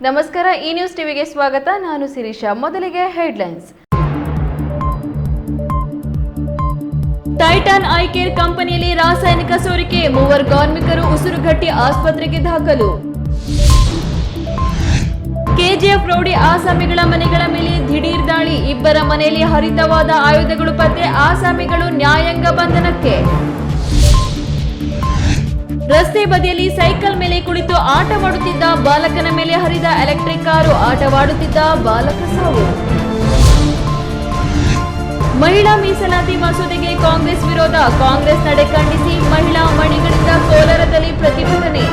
ನಮಸ್ಕಾರ, ಈ ನ್ಯೂಸ್ ಟಿವಿಗೆ ಸ್ವಾಗತ. ನಾನು ಶಿರೀಷಾ. ಮೊದಲಿಗೆ ಹೆಡ್ಲೈನ್ಸ್. ಟೈಟಾನ್ ಐ ಕೇರ್ ಕಂಪನಿಯಲ್ಲಿ ರಾಸಾಯನಿಕ ಸೋರಿಕೆ, 3 ಕಾರ್ಮಿಕರು ಉಸಿರುಗಟ್ಟಿ ಆಸ್ಪತ್ರೆಗೆ ದಾಖಲು. ಕೆಜಿಎಫ್ ರೌಡಿ ಆಸಾಮಿಗಳ ಮನೆಗಳ ಮೇಲೆ ದಿಢೀರ್ ದಾಳಿ, 2 ಮನೆಯಲ್ಲಿ ಹರಿತವಾದ ಆಯುಧಗಳು ಪತ್ತೆ, ಆಸಾಮಿಗಳು ನ್ಯಾಯಾಂಗ ಬಂಧನಕ್ಕೆ. ರಸ್ತೆ ಬದಿಯಲ್ಲಿ ಸೈಕಲ್ ಮೇಲೆ ಕುಳಿತು ಆಟವಾಡುತ್ತಿದ್ದ ಬಾಲಕನ ಮೇಲೆ ಹರಿದ ಎಲೆಕ್ಟ್ರಿಕ್ ಕಾರು, ಆಟವಾಡುತ್ತಿದ್ದ ಬಾಲಕ ಸಾವು. ಮಹಿಳಾ ಮೀಸಲಾತಿ ಮಸೂದೆಗೆ ಕಾಂಗ್ರೆಸ್ ವಿರೋಧ, ಕಾಂಗ್ರೆಸ್ ನಡೆ ಖಂಡಿಸಿ ಮಹಿಳಾ ಮಣಿಗಳಿಂದ ಕೋಲಾರದಲ್ಲಿ ಪ್ರತಿಭಟನೆ.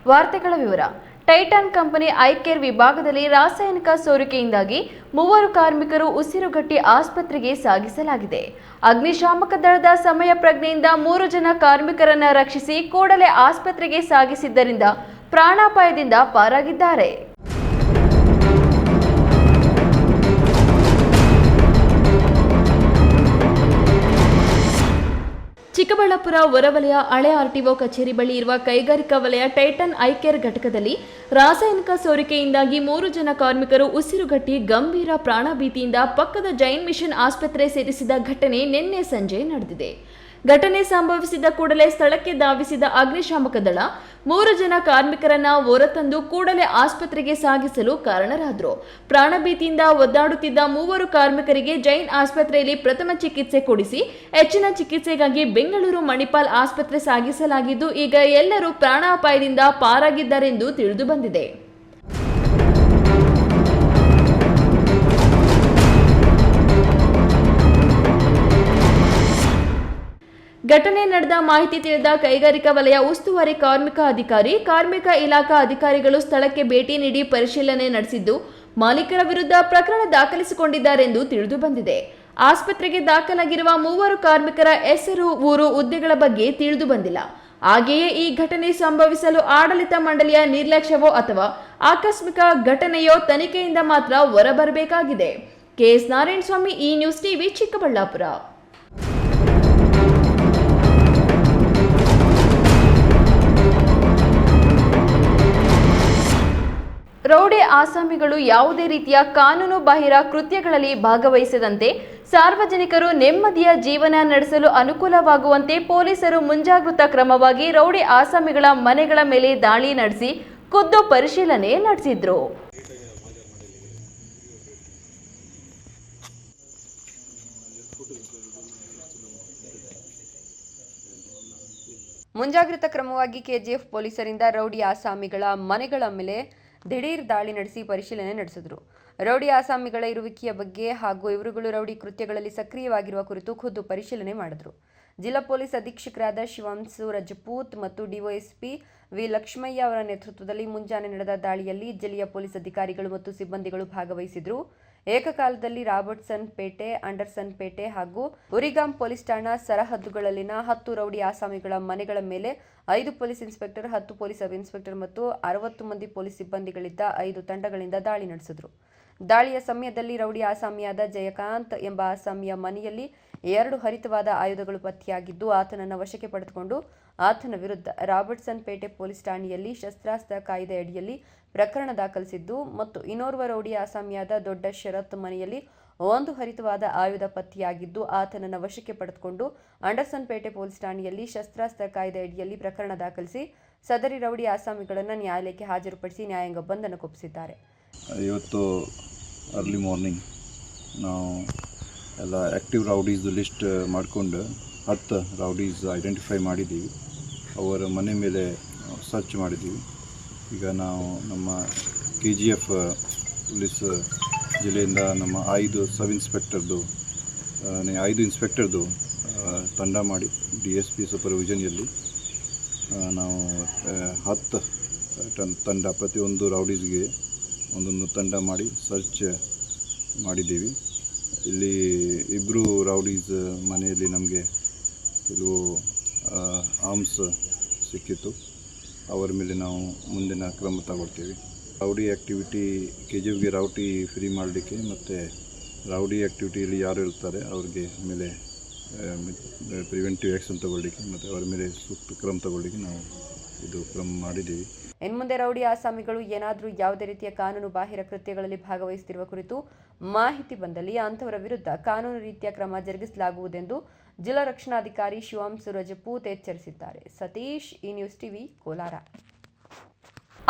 ವಾರ್ತೆಗಳ ವಿವರ. ಟೈಟಾನ್ ಕಂಪನಿ ಐ ಕೇರ್ ವಿಭಾಗದಲ್ಲಿ ರಾಸಾಯನಿಕ ಸೋರಿಕೆಯಿಂದಾಗಿ 3 ಕಾರ್ಮಿಕರು ಉಸಿರುಗಟ್ಟಿ ಆಸ್ಪತ್ರೆಗೆ ಸಾಗಿಸಲಾಗಿದೆ. ಅಗ್ನಿಶಾಮಕ ದಳದ ಸಮಯ ಪ್ರಜ್ಞೆಯಿಂದ 3 ಜನ ಕಾರ್ಮಿಕರನ್ನು ರಕ್ಷಿಸಿ ಕೂಡಲೇ ಆಸ್ಪತ್ರೆಗೆ ಸಾಗಿಸಿದ್ದರಿಂದ ಪ್ರಾಣಾಪಾಯದಿಂದ ಪಾರಾಗಿದ್ದಾರೆ. ಚಿಕ್ಕಬಳ್ಳಾಪುರ ಹೊರವಲಯ ಹಳೆ ಆರ್ಟಿಒ ಕಚೇರಿ ಬಳಿ ಇರುವ ಕೈಗಾರಿಕಾ ವಲಯ ಟೈಟಾನ್ ಐ ಕೇರ್ ಘಟಕದಲ್ಲಿ ರಾಸಾಯನಿಕ ಸೋರಿಕೆಯಿಂದಾಗಿ 3 ಜನ ಕಾರ್ಮಿಕರು ಉಸಿರುಗಟ್ಟಿ ಗಂಭೀರ ಪ್ರಾಣಭೀತಿಯಿಂದ ಪಕ್ಕದ ಜೈನ್ ಮಿಷನ್ ಆಸ್ಪತ್ರೆ ಸೇರಿಸಿದ ಘಟನೆ ನಿನ್ನೆ ಸಂಜೆ ನಡೆದಿದೆ. ಘಟನೆ ಸಂಭವಿಸಿದ ಕೂಡಲೇ ಸ್ಥಳಕ್ಕೆ ಧಾವಿಸಿದ ಅಗ್ನಿಶಾಮಕ ದಳ 3 ಜನ ಕಾರ್ಮಿಕರನ್ನ ಹೊರತಂದು ಕೂಡಲೇ ಆಸ್ಪತ್ರೆಗೆ ಸಾಗಿಸಲು ಕಾರಣರಾದರು. ಪ್ರಾಣಭೀತಿಯಿಂದ ಒದ್ದಾಡುತ್ತಿದ್ದ 3 ಕಾರ್ಮಿಕರಿಗೆ ಜೈನ್ ಆಸ್ಪತ್ರೆಯಲ್ಲಿ ಪ್ರಥಮ ಚಿಕಿತ್ಸೆ ಕೊಡಿಸಿ ಹೆಚ್ಚಿನ ಚಿಕಿತ್ಸೆಗಾಗಿ ಬೆಂಗಳೂರು ಮಣಿಪಾಲ್ ಆಸ್ಪತ್ರೆ ಸಾಗಿಸಲಾಗಿದ್ದು, ಈಗ ಎಲ್ಲರೂ ಪ್ರಾಣಾಪಾಯದಿಂದ ಪಾರಾಗಿದ್ದಾರೆಂದು ತಿಳಿದು ಬಂದಿದೆ. ಘಟನೆ ನಡೆದ ಮಾಹಿತಿ ತಿಳಿದ ಕೈಗಾರಿಕಾ ವಲಯ ಉಸ್ತುವಾರಿ ಕಾರ್ಮಿಕ ಅಧಿಕಾರಿ, ಕಾರ್ಮಿಕ ಇಲಾಖಾ ಅಧಿಕಾರಿಗಳು ಸ್ಥಳಕ್ಕೆ ಭೇಟಿ ನೀಡಿ ಪರಿಶೀಲನೆ ನಡೆಸಿದ್ದು, ಮಾಲೀಕರ ವಿರುದ್ಧ ಪ್ರಕರಣ ದಾಖಲಿಸಿಕೊಂಡಿದ್ದಾರೆಂದು ತಿಳಿದು ಬಂದಿದೆ. ಆಸ್ಪತ್ರೆಗೆ ದಾಖಲಾಗಿರುವ 3 ಕಾರ್ಮಿಕರ ಹೆಸರು, ಊರು, ಹುದ್ದೆಗಳ ಬಗ್ಗೆ ತಿಳಿದು ಬಂದಿಲ್ಲ. ಹಾಗೆಯೇ ಈ ಘಟನೆ ಸಂಭವಿಸಲು ಆಡಳಿತ ಮಂಡಳಿಯ ನಿರ್ಲಕ್ಷ್ಯವೋ ಅಥವಾ ಆಕಸ್ಮಿಕ ಘಟನೆಯೋ ತನಿಖೆಯಿಂದ ಮಾತ್ರ ಹೊರಬರಬೇಕಾಗಿದೆ. ಕೆಎಸ್ ನಾರಾಯಣಸ್ವಾಮಿ, ಈ ನ್ಯೂಸ್ ಟಿವಿ, ಚಿಕ್ಕಬಳ್ಳಾಪುರ. ರೌಡಿ ಆಸಾಮಿಗಳು ಯಾವುದೇ ರೀತಿಯ ಕಾನೂನು ಬಾಹಿರ ಕೃತ್ಯಗಳಲ್ಲಿ ಭಾಗವಹಿಸದಂತೆ ಸಾರ್ವಜನಿಕರು ನೆಮ್ಮದಿಯ ಜೀವನ ನಡೆಸಲು ಅನುಕೂಲವಾಗುವಂತೆ ಪೊಲೀಸರು ಮುಂಜಾಗೃತಾ ಕ್ರಮವಾಗಿ ರೌಡಿ ಆಸಾಮಿಗಳ ಮನೆಗಳ ಮೇಲೆ ದಾಳಿ ನಡೆಸಿ ಖುದ್ದು ಪರಿಶೀಲನೆ ನಡೆಸಿದ್ರು. ಮುಂಜಾಗ್ರತಾ ಕ್ರಮವಾಗಿ ಕೆಜಿಎಫ್ ಪೊಲೀಸರಿಂದ ರೌಡಿ ಆಸಾಮಿಗಳ ಮನೆಗಳ ಮೇಲೆ ದಿಢೀರ್ ದಾಳಿ ನಡೆಸಿ ಪರಿಶೀಲನೆ ನಡೆಸಿದರು. ರೌಡಿ ಆಸಾಮಿಗಳ ಇರುವಿಕೆಯ ಬಗ್ಗೆ ಹಾಗೂ ಇವರುಗಳು ರೌಡಿ ಕೃತ್ಯಗಳಲ್ಲಿ ಸಕ್ರಿಯವಾಗಿರುವ ಕುರಿತು ಖುದ್ದು ಪರಿಶೀಲನೆ ಮಾಡಿದರು. ಜಿಲ್ಲಾ ಪೊಲೀಸ್ ಅಧೀಕ್ಷಕರಾದ ಶಿವಾಂಶು ರಜಪೂತ್ ಮತ್ತು ಡಿವೈಎಸ್ಪಿ ವಿ ಲಕ್ಷ್ಮಯ್ಯ ಅವರ ನೇತೃತ್ವದಲ್ಲಿ ಮುಂಜಾನೆ ನಡೆದ ದಾಳಿಯಲ್ಲಿ ಜಿಲ್ಲೆಯ ಪೊಲೀಸ್ ಅಧಿಕಾರಿಗಳು ಮತ್ತು ಸಿಬ್ಬಂದಿಗಳು ಭಾಗವಹಿಸಿದ್ರು. ಏಕಕಾಲದಲ್ಲಿ ರಾಬರ್ಟ್ಸನ್ ಪೇಟೆ, ಅಂಡರ್ಸನ್ ಪೇಟೆ ಹಾಗೂ ಉರಿಗಾಂ ಪೊಲೀಸ್ ಠಾಣಾ ಸರಹದ್ದುಗಳಲ್ಲಿನ 10 ರೌಡಿ ಆಸಾಮಿಗಳ ಮನೆಗಳ ಮೇಲೆ 5 police inspector, 10 police sub inspector ಮತ್ತು 60 ಮಂದಿ ಪೊಲೀಸ್ ಸಿಬ್ಬಂದಿಗಳಿದ್ದ 5 ತಂಡಗಳಿಂದ ದಾಳಿ ನಡೆಸಿದ್ರು. ದಾಳಿಯ ಸಮಯದಲ್ಲಿ ರೌಡಿ ಆಸಾಮಿಯಾದ ಜಯಕಾಂತ್ ಎಂಬ ಆಸಾಮಿಯ ಮನೆಯಲ್ಲಿ 2 ಹರಿತವಾದ ಆಯುಧಗಳು ಪತ್ತೆಯಾಗಿದ್ದು, ಆತನನ್ನು ವಶಕ್ಕೆ ಪಡೆದುಕೊಂಡು ಆತನ ವಿರುದ್ಧ ರಾಬರ್ಟ್ಸನ್ ಪೇಟೆ ಪೊಲೀಸ್ ಠಾಣೆಯಲ್ಲಿ ಶಸ್ತ್ರಾಸ್ತ್ರ ಕಾಯ್ದೆ ಅಡಿಯಲ್ಲಿ ಪ್ರಕರಣ ದಾಖಲಿಸಿದ್ದು ಮತ್ತು ಇನ್ನೋರ್ವ ರೌಡಿ ಆಸಾಮಿಯಾದ ದೊಡ್ಡ ಶರತ್ ಮನೆಯಲ್ಲಿ 1 ಹರಿತವಾದ ಆಯುಧ ಪತ್ತೆಯಾಗಿದ್ದು, ಆತನನ್ನು ವಶಕ್ಕೆ ಪಡೆದುಕೊಂಡು ಅಂಡರ್ಸನ್ ಪೇಟೆ ಪೊಲೀಸ್ ಠಾಣೆಯಲ್ಲಿ ಶಸ್ತ್ರಾಸ್ತ್ರ ಕಾಯ್ದೆ ಅಡಿಯಲ್ಲಿ ಪ್ರಕರಣ ದಾಖಲಿಸಿ ಸದರಿ ರೌಡಿ ಆಸಾಮಿಗಳನ್ನು ನ್ಯಾಯಾಲಯಕ್ಕೆ ಹಾಜರುಪಡಿಸಿ ನ್ಯಾಯಾಂಗ ಬಂಧನಕ್ಕೊಪ್ಪಿಸಿದ್ದಾರೆ. ಇವತ್ತು ಅರ್ಲಿ ಮಾರ್ನಿಂಗ್ ನಾವು ಎಲ್ಲ ಆ್ಯಕ್ಟಿವ್ ರೌಡೀಸ್ ಲಿಸ್ಟ್ ಮಾಡಿಕೊಂಡು 10 ರೌಡೀಸ್ ಐಡೆಂಟಿಫೈ ಮಾಡಿದ್ದೀವಿ. ಅವರ ಮನೆ ಮೇಲೆ ಸರ್ಚ್ ಮಾಡಿದ್ದೀವಿ. ಈಗ ನಾವು ನಮ್ಮ KGF ಪೊಲೀಸ್ ಜಿಲ್ಲೆಯಿಂದ ನಮ್ಮ 5 ಸಬ್ ಇನ್ಸ್ಪೆಕ್ಟರ್ದು 5 ಇನ್ಸ್ಪೆಕ್ಟರ್ದು ತಂಡ ಮಾಡಿ DSP ಸೂಪರ್ವಿಷನ್ನಲ್ಲಿ ನಾವು 10 ತಂಡ ಪ್ರತಿಯೊಂದು ರೌಡೀಸ್ಗೆ ಒಂದೊಂದು ತಂಡ ಮಾಡಿ ಸರ್ಚ್ ಮಾಡಿದ್ದೀವಿ. ಇಲ್ಲಿ 2 ರೌಡೀಸ್ ಮನೆಯಲ್ಲಿ ನಮಗೆ ಕೆಲವು ಆರ್ಮ್ಸ್ ಸಿಕ್ಕಿತ್ತು. ಅವರ ಮೇಲೆ ನಾವು ಮುಂದಿನ ಕ್ರಮ ತಗೊಳ್ತೀವಿ. ರೌಡಿ ಆ್ಯಕ್ಟಿವಿಟಿ KGFಗೆ ರೌಡಿ ಫ್ರೀ ಮಾಡಲಿಕ್ಕೆ ಮತ್ತು ರೌಡಿ ಆ್ಯಕ್ಟಿವಿಟಿಯಲ್ಲಿ ಯಾರು ಇರ್ತಾರೆ ಅವ್ರಿಗೆ ಮೇಲೆ ಪ್ರಿವೆಂಟಿವ್ ಆ್ಯಕ್ಷನ್ ತಗೊಳ್ಳಿಕ್ಕೆ ಮತ್ತು ಅವರ ಮೇಲೆ ಸೂಕ್ತ ಕ್ರಮ ತಗೊಳ್ಳಿಕ್ಕೆ ನಾವು ಇದು ಕ್ರಮ ಮಾಡಿದ್ದೀವಿ. ಇನ್ನು ಮುಂದೆ ರೌಡಿ ಆಸಾಮಿಗಳು ಏನಾದರೂ ಯಾವುದೇ ರೀತಿಯ ಕಾನೂನು ಬಾಹಿರ ಕೃತ್ಯಗಳಲ್ಲಿ ಭಾಗವಹಿಸುತ್ತಿರುವ ಕುರಿತು ಮಾಹಿತಿ ಬಂದಲ್ಲಿ ಅಂಥವರ ವಿರುದ್ಧ ಕಾನೂನು ರೀತಿಯ ಕ್ರಮ ಜರುಗಿಸಲಾಗುವುದೆಂದು ಜಿಲ್ಲಾ ರಕ್ಷಣಾಧಿಕಾರಿ ಶಿವಂ ಸುರಜಪೂತ್ ಎಚ್ಚರಿಸಿದ್ದಾರೆ. ಸತೀಶ್, ಈ ನ್ಯೂಸ್ ಟಿವಿ, ಕೋಲಾರ.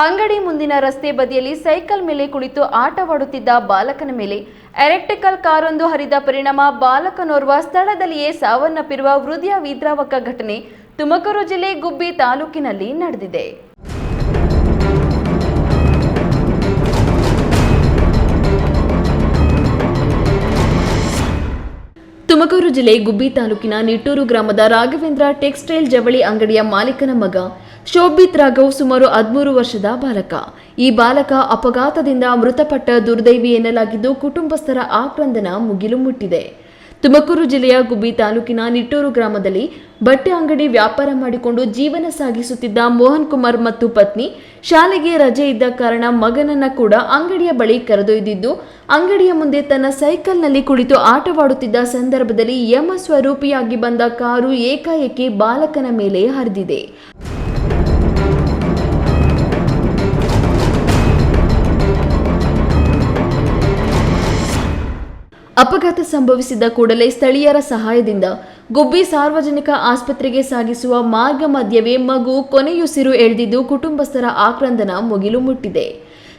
ಅಂಗಡಿ ಮುಂದಿನ ರಸ್ತೆ ಬದಿಯಲ್ಲಿ ಸೈಕಲ್ ಮೇಲೆ ಕುಳಿತು ಆಟವಾಡುತ್ತಿದ್ದ ಬಾಲಕನ ಮೇಲೆ ಎಲೆಕ್ಟ್ರಿಕಲ್ ಕಾರೊಂದು ಹರಿದ ಪರಿಣಾಮ ಬಾಲಕನೋರ್ವ ಸ್ಥಳದಲ್ಲಿಯೇ ಸಾವನ್ನಪ್ಪಿರುವ ಹೃದಯ ವಿದ್ರಾವಕ ಘಟನೆ ತುಮಕೂರು ಜಿಲ್ಲೆ ಗುಬ್ಬಿ ತಾಲೂಕಿನಲ್ಲಿ ನಡೆದಿದೆ. ತುಮಕೂರು ಜಿಲ್ಲೆ ಗುಬ್ಬಿ ತಾಲೂಕಿನ ನಿಟ್ಟೂರು ಗ್ರಾಮದ ರಾಘವೇಂದ್ರ ಟೆಕ್ಸ್ಟೈಲ್ ಜವಳಿ ಅಂಗಡಿಯ ಮಾಲೀಕನ ಮಗ ಶೋಭಿತ್ ರಾಘವ್ ಸುಮಾರು 13 ವರ್ಷದ ಬಾಲಕ. ಈ ಬಾಲಕ ಅಪಘಾತದಿಂದ ಮೃತಪಟ್ಟ ದುರ್ದೈವಿ ಎನ್ನಲಾಗಿದ್ದು ಕುಟುಂಬಸ್ಥರ ಆಕ್ರಂದನ ಮುಗಿಲು ಮುಟ್ಟಿದೆ. ತುಮಕೂರು ಜಿಲ್ಲೆಯ ಗುಬ್ಬಿ ತಾಲೂಕಿನ ನಿಟ್ಟೂರು ಗ್ರಾಮದಲ್ಲಿ ಬಟ್ಟೆ ಅಂಗಡಿ ವ್ಯಾಪಾರ ಮಾಡಿಕೊಂಡು ಜೀವನ ಸಾಗಿಸುತ್ತಿದ್ದ ಮೋಹನ್ ಕುಮಾರ್ ಮತ್ತು ಪತ್ನಿ ಶಾಲೆಗೆ ರಜೆ ಇದ್ದ ಕಾರಣ ಮಗನನ್ನ ಕೂಡ ಅಂಗಡಿಯ ಬಳಿ ಕರೆದೊಯ್ದಿದ್ದು, ಅಂಗಡಿಯ ಮುಂದೆ ತನ್ನ ಸೈಕಲ್ನಲ್ಲಿ ಕುಳಿತು ಆಟವಾಡುತ್ತಿದ್ದ ಸಂದರ್ಭದಲ್ಲಿ ಯಮ ಸ್ವರೂಪಿಯಾಗಿ ಬಂದ ಕಾರು ಏಕಾಏಕಿ ಬಾಲಕನ ಮೇಲೆ ಹರಿದಿದೆ. ಅಪಘಾತ ಸಂಭವಿಸಿದ ಕೂಡಲೇ ಸ್ಥಳೀಯರ ಸಹಾಯದಿಂದ ಗುಬ್ಬಿ ಸಾರ್ವಜನಿಕ ಆಸ್ಪತ್ರೆಗೆ ಸಾಗಿಸುವ ಮಾರ್ಗ ಮಧ್ಯವೇ ಮಗು ಕೊನೆಯುಸಿರು ಎಳೆದಿದ್ದು ಕುಟುಂಬಸ್ಥರ ಆಕ್ರಂದನ ಮುಗಿಲು ಮುಟ್ಟಿದೆ.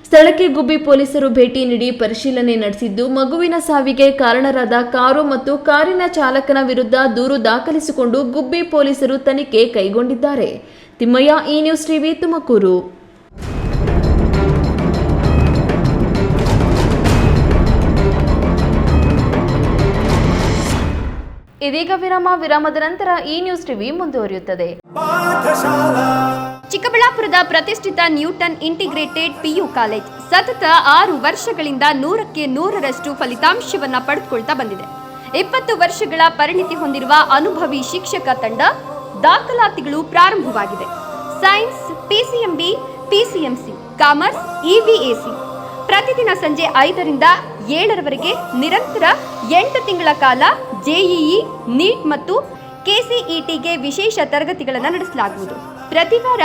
ಸ್ಥಳಕ್ಕೆ ಗುಬ್ಬಿ ಪೊಲೀಸರು ಭೇಟಿ ನೀಡಿ ಪರಿಶೀಲನೆ ನಡೆಸಿದ್ದು, ಮಗುವಿನ ಸಾವಿಗೆ ಕಾರಣರಾದ ಕಾರು ಮತ್ತು ಕಾರಿನ ಚಾಲಕನ ವಿರುದ್ಧ ದೂರು ದಾಖಲಿಸಿಕೊಂಡು ಗುಬ್ಬಿ ಪೊಲೀಸರು ತನಿಖೆ ಕೈಗೊಂಡಿದ್ದಾರೆ. ತಿಮ್ಮಯ್ಯ, ಈ ನ್ಯೂಸ್ ಟಿವಿ, ತುಮಕೂರು. ಇದೀಗ ವಿರಾಮದ ನಂತರ ಈ ನ್ಯೂಸ್ ಟಿವಿ ಮುಂದುವರಿಯುತ್ತದೆ. ಚಿಕ್ಕಬಳ್ಳಾಪುರದ ಪ್ರತಿಷ್ಠಿತ ನ್ಯೂಟನ್ ಇಂಟಿಗ್ರೇಟೆಡ್ ಪಿಯು ಕಾಲೇಜ್ ಸತತ 6 ವರ್ಷಗಳಿಂದ 100ಕ್ಕೆ 100ರಷ್ಟು ಫಲಿತಾಂಶವನ್ನ ಪಡೆದುಕೊಳ್ತಾ ಬಂದಿದೆ. 20 ವರ್ಷಗಳ ಪರಿಣಿತಿ ಹೊಂದಿರುವ ಅನುಭವಿ ಶಿಕ್ಷಕ ತಂಡ. ದಾಖಲಾತಿಗಳು ಪ್ರಾರಂಭವಾಗಿದೆ. ಸೈನ್ಸ್, ಪಿಸಿಎಂಬಿ, ಪಿಸಿಎಂಸಿ, ಕಾಮರ್ಸ್, ಇವಿಎಸಿ ಪ್ರತಿದಿನ ಸಂಜೆ 5ರಿಂದ 7ರವರೆಗೆ ನಿರಂತರ 8 ತಿಂಗಳ ಕಾಲ ಜೆಇಇ, ನೀಟ್ ಮತ್ತು ಕೆಸಿಇಟಿಗೆ ವಿಶೇಷ ತರಗತಿಗಳನ್ನು ನಡೆಸಲಾಗುವುದು. ಪ್ರತಿ ವಾರ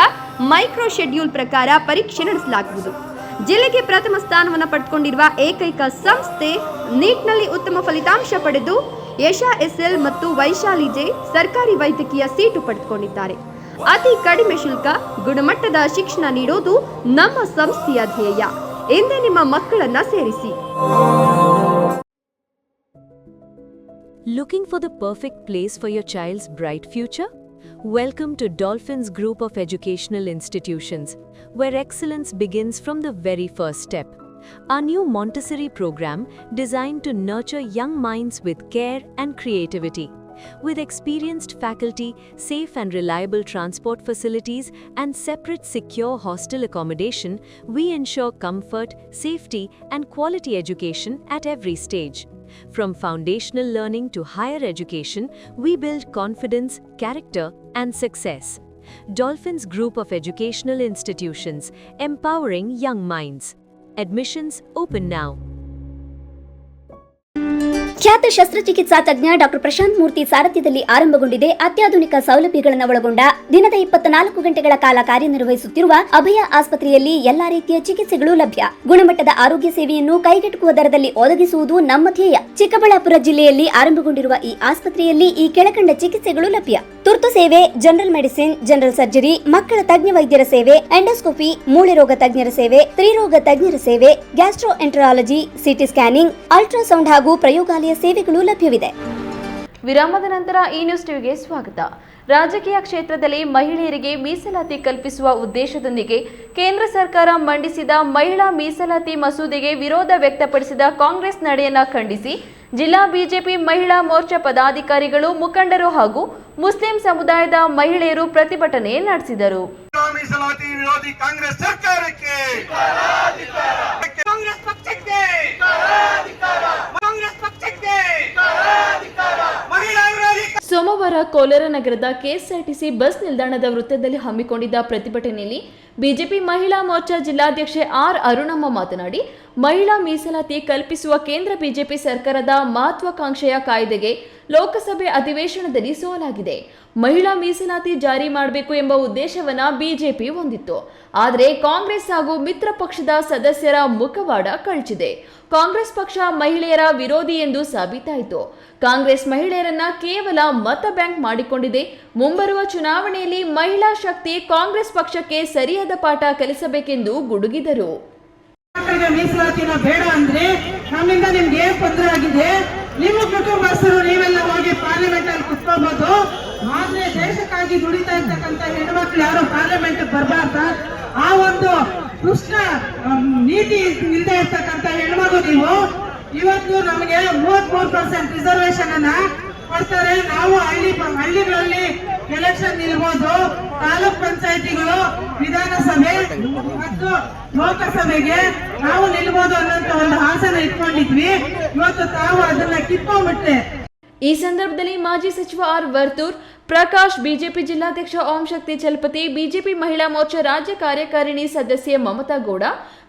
ಮೈಕ್ರೋ ಶೆಡ್ಯೂಲ್ ಪ್ರಕಾರ ಪರೀಕ್ಷೆ ನಡೆಸಲಾಗುವುದು. ಜಿಲ್ಲೆಗೆ ಪ್ರಥಮ ಸ್ಥಾನವನ್ನು ಪಡೆದುಕೊಂಡಿರುವ ಏಕೈಕ ಸಂಸ್ಥೆ. ನೀಟ್ನಲ್ಲಿ ಉತ್ತಮ ಫಲಿತಾಂಶ ಪಡೆದು ಯಶಾ ಎಸ್ಎಲ್ ಮತ್ತು ವೈಶಾಲಿ ಜೆ ಸರ್ಕಾರಿ ವೈದ್ಯಕೀಯ ಸೀಟು ಪಡೆದುಕೊಂಡಿದ್ದಾರೆ. ಅತಿ ಕಡಿಮೆ ಶುಲ್ಕ, ಗುಣಮಟ್ಟದ ಶಿಕ್ಷಣ ನೀಡೋದು ನಮ್ಮ ಸಂಸ್ಥೆಯ ಧ್ಯೇಯ. ಎಂದೇ ನಿಮ್ಮ ಮಕ್ಕಳನ್ನ ಸೇರಿಸಿ. Looking for the perfect place for your child's bright future? Welcome to Dolphins Group of Educational Institutions, where excellence begins from the very first step. Our new Montessori program designed to nurture young minds with care and creativity. With experienced faculty, safe and reliable transport facilities, and separate secure hostel accommodation, we ensure comfort, safety, and quality education at every stage. From foundational learning to higher education, we build confidence, character, and success. Dolphins Group of Educational Institutions, empowering young minds. Admissions open now. ಖ್ಯಾತ ಶಸ್ತ್ರಚಿಕಿತ್ಸಾ ತಜ್ಞ doctor Prashant ಮೂರ್ತಿ ಸಾರಥ್ಯದಲ್ಲಿ ಆರಂಭಗೊಂಡಿದೆ. ಅತ್ಯಾಧುನಿಕ ಸೌಲಭ್ಯಗಳನ್ನು ಒಳಗೊಂಡ ದಿನದ 24 ಗಂಟೆಗಳ ಕಾಲ ಕಾರ್ಯನಿರ್ವಹಿಸುತ್ತಿರುವ ಅಭಯ ಆಸ್ಪತ್ರೆಯಲ್ಲಿ ಎಲ್ಲಾ ರೀತಿಯ ಚಿಕಿತ್ಸೆಗಳು ಲಭ್ಯ. ಗುಣಮಟ್ಟದ ಆರೋಗ್ಯ ಸೇವೆಯನ್ನು ಕೈಗೆಟುಕುವ ದರದಲ್ಲಿ ಒದಗಿಸುವುದು ನಮ್ಮ ಧ್ಯೇಯ. ಚಿಕ್ಕಬಳ್ಳಾಪುರ ಜಿಲ್ಲೆಯಲ್ಲಿ ಆರಂಭಗೊಂಡಿರುವ ಈ ಆಸ್ಪತ್ರೆಯಲ್ಲಿ ಈ ಕೆಳಕಂಡ ಚಿಕಿತ್ಸೆಗಳು ಲಭ್ಯ: ತುರ್ತು ಸೇವೆ, ಜನರಲ್ ಮೆಡಿಸಿನ್, ಜನರಲ್ ಸರ್ಜರಿ, ಮಕ್ಕಳ ತಜ್ಞ ವೈದ್ಯರ ಸೇವೆ, ಎಂಡೋಸ್ಕೋಪಿ, ಮೂಳೆ ರೋಗ ತಜ್ಞರ ಸೇವೆ, ಸ್ತ್ರೀರೋಗ ತಜ್ಞರ ಸೇವೆ, gastro enterology, CT scanning, ultrasound ಹಾಗೂ ಪ್ರಯೋಗಾಲಯ ಸೇವೆಗಳು ಲಭ್ಯವಿದೆ. ವಿರಾಮದ ನಂತರ ಈ ನ್ಯೂಸ್ ಟಿವಿಗೆ ಸ್ವಾಗತ. ರಾಜಕೀಯ ಕ್ಷೇತ್ರದಲ್ಲಿ ಮಹಿಳೆಯರಿಗೆ ಮೀಸಲಾತಿ ಕಲ್ಪಿಸುವ ಉದ್ದೇಶದೊಂದಿಗೆ ಕೇಂದ್ರ ಸರ್ಕಾರ ಮಂಡಿಸಿದ ಮಹಿಳಾ ಮೀಸಲಾತಿ ಮಸೂದೆಗೆ ವಿರೋಧ ವ್ಯಕ್ತಪಡಿಸಿದ ಕಾಂಗ್ರೆಸ್ ನಡೆಯನ್ನ ಖಂಡಿಸಿ ಜಿಲ್ಲಾ ಬಿಜೆಪಿ ಮಹಿಳಾ ಮೋರ್ಚಾ ಪದಾಧಿಕಾರಿಗಳು, ಮುಖಂಡರು ಹಾಗೂ ಮುಸ್ಲಿಂ ಸಮುದಾಯದ ಮಹಿಳೆಯರು ಪ್ರತಿಭಟನೆ ನಡೆಸಿದರು. ಮೀಸಲಾತಿ ವಿರೋಧಿ ಕಾಂಗ್ರೆಸ್ ಸರ್ಕಾರಕ್ಕೆ ಕಾಂಗ್ರೆಸ್ ಪಕ್ಷಕ್ಕೆ ಸೋಮವಾರ ಕೋಲಾರ ನಗರದ ಕೆಎಸ್ಆರ್ಟಿಸಿ ಬಸ್ ನಿಲ್ದಾಣದ ವೃತ್ತದಲ್ಲಿ ಹಮ್ಮಿಕೊಂಡಿದ್ದ ಪ್ರತಿಭಟನೆಯಲ್ಲಿ ಬಿಜೆಪಿ ಮಹಿಳಾ ಮೋರ್ಚಾ ಜಿಲ್ಲಾಧ್ಯಕ್ಷೆ ಆರ್ ಅರುಣಮ್ಮ ಮಾತನಾಡಿ, ಮಹಿಳಾ ಮೀಸಲಾತಿ ಕಲ್ಪಿಸುವ ಕೇಂದ್ರ ಬಿಜೆಪಿ ಸರ್ಕಾರದ ಮಹತ್ವಾಕಾಂಕ್ಷೆಯ ಕಾಯ್ದೆಗೆ ಲೋಕಸಭೆ ಅಧಿವೇಶನದಲ್ಲಿ ಸೋಲಾಗಿದೆ. ಮಹಿಳಾ ಮೀಸಲಾತಿ ಜಾರಿ ಮಾಡಬೇಕು ಎಂಬ ಉದ್ದೇಶವನ್ನ ಬಿಜೆಪಿ ಹೊಂದಿತ್ತು. ಆದರೆ ಕಾಂಗ್ರೆಸ್ ಹಾಗೂ ಮಿತ್ರ ಪಕ್ಷದ ಸದಸ್ಯರ ಮುಖವಾಡ ಕಳಚಿದೆ. ಕಾಂಗ್ರೆಸ್ ಪಕ್ಷ ಮಹಿಳೆಯರ ವಿರೋಧಿ ಎಂದು ಸಾಬೀತಾಯಿತು. ಕಾಂಗ್ರೆಸ್ ಮಹಿಳೆಯರನ್ನ ಕೇವಲ ಮತ ಬ್ಯಾಂಕ್ ಮಾಡಿಕೊಂಡಿದೆ. ಮುಂಬರುವ ಚುನಾವಣೆಯಲ್ಲಿ ಮಹಿಳಾ ಶಕ್ತಿ ಕಾಂಗ್ರೆಸ್ ಪಕ್ಷಕ್ಕೆ ಸರಿಯಾದ ಪಾಠ ಕಲಿಸಬೇಕೆಂದು ಗುಡುಗಿದರು. ಮೀಸಲಾತಿನ ಬೇಡ ಅಂದ್ರೆ ನಮ್ಮಿಂದ ನಿಮ್ಗೆ ಏನ್ ತೊಂದರೆ ಆಗಿದೆ? ನಿಮ್ಮ ಕುಟುಂಬಸ್ಥರು ನೀವೆಲ್ಲ ಹೋಗಿ ಪಾರ್ಲಿಮೆಂಟ್ ಅಲ್ಲಿ ಕುತ್ಕೋಬಹುದು. ಆದ್ರೆ ದೇಶಕ್ಕಾಗಿ ದುಡಿತಾ ಇರ್ತಕ್ಕಂಥ ಹೆಣ್ಮಕ್ಳು ಯಾರು ಪಾರ್ಲಿಮೆಂಟ್ ಬರಬಾರ್ದ? ಆ ಒಂದು ದುಷ್ಟ ನೀತಿ ಇಲ್ಲದೆ ಇರ್ತಕ್ಕಂಥ ಹೆಣ್ಮಗು ನೀವು. ಇವತ್ತು ನಮಗೆ 33% ರಿಸರ್ವೇಶನ್ ಅನ್ನ ಕೊಡ್ತಾರೆ. ನಾವು ಹಳ್ಳಿಗಳಲ್ಲಿ ಎಲೆಕ್ಷನ್ ನಿಲ್ಬಹುದು. ತಾಲೂಕ್ ಪಂಚಾಯತಿಗಳು, ವಿಧಾನಸಭೆ ಮತ್ತು ಲೋಕಸಭೆಗೆ ನಾವು ನಿಲ್ಬಹುದು ಅನ್ನೋಂತ ಒಂದು ಆಸನ ಇಟ್ಕೊಂಡಿದ್ವಿ. ಇವತ್ತು ತಾವು ಅದನ್ನ ಕಿತ್ಕೊಂಡ್ಬಿಟ್ರೆ. ಈ ಸಂದರ್ಭದಲ್ಲಿ ಮಾಜಿ ಸಚಿವ ಆರ್ ವರ್ತೂರ್, ಪ್ರಕಾಶ್, ಬಿಜೆಪಿ ಜಿಲ್ಲಾಧ್ಯಕ್ಷ ಓಂ ಶಕ್ತಿ ಚಲಪತಿ, ಬಿಜೆಪಿ ಮಹಿಳಾ ಮೋರ್ಚಾ ರಾಜ್ಯ ಕಾರ್ಯಕಾರಿಣಿ ಸದಸ್ಯೆ ಮಮತಾ ಗೌಡ,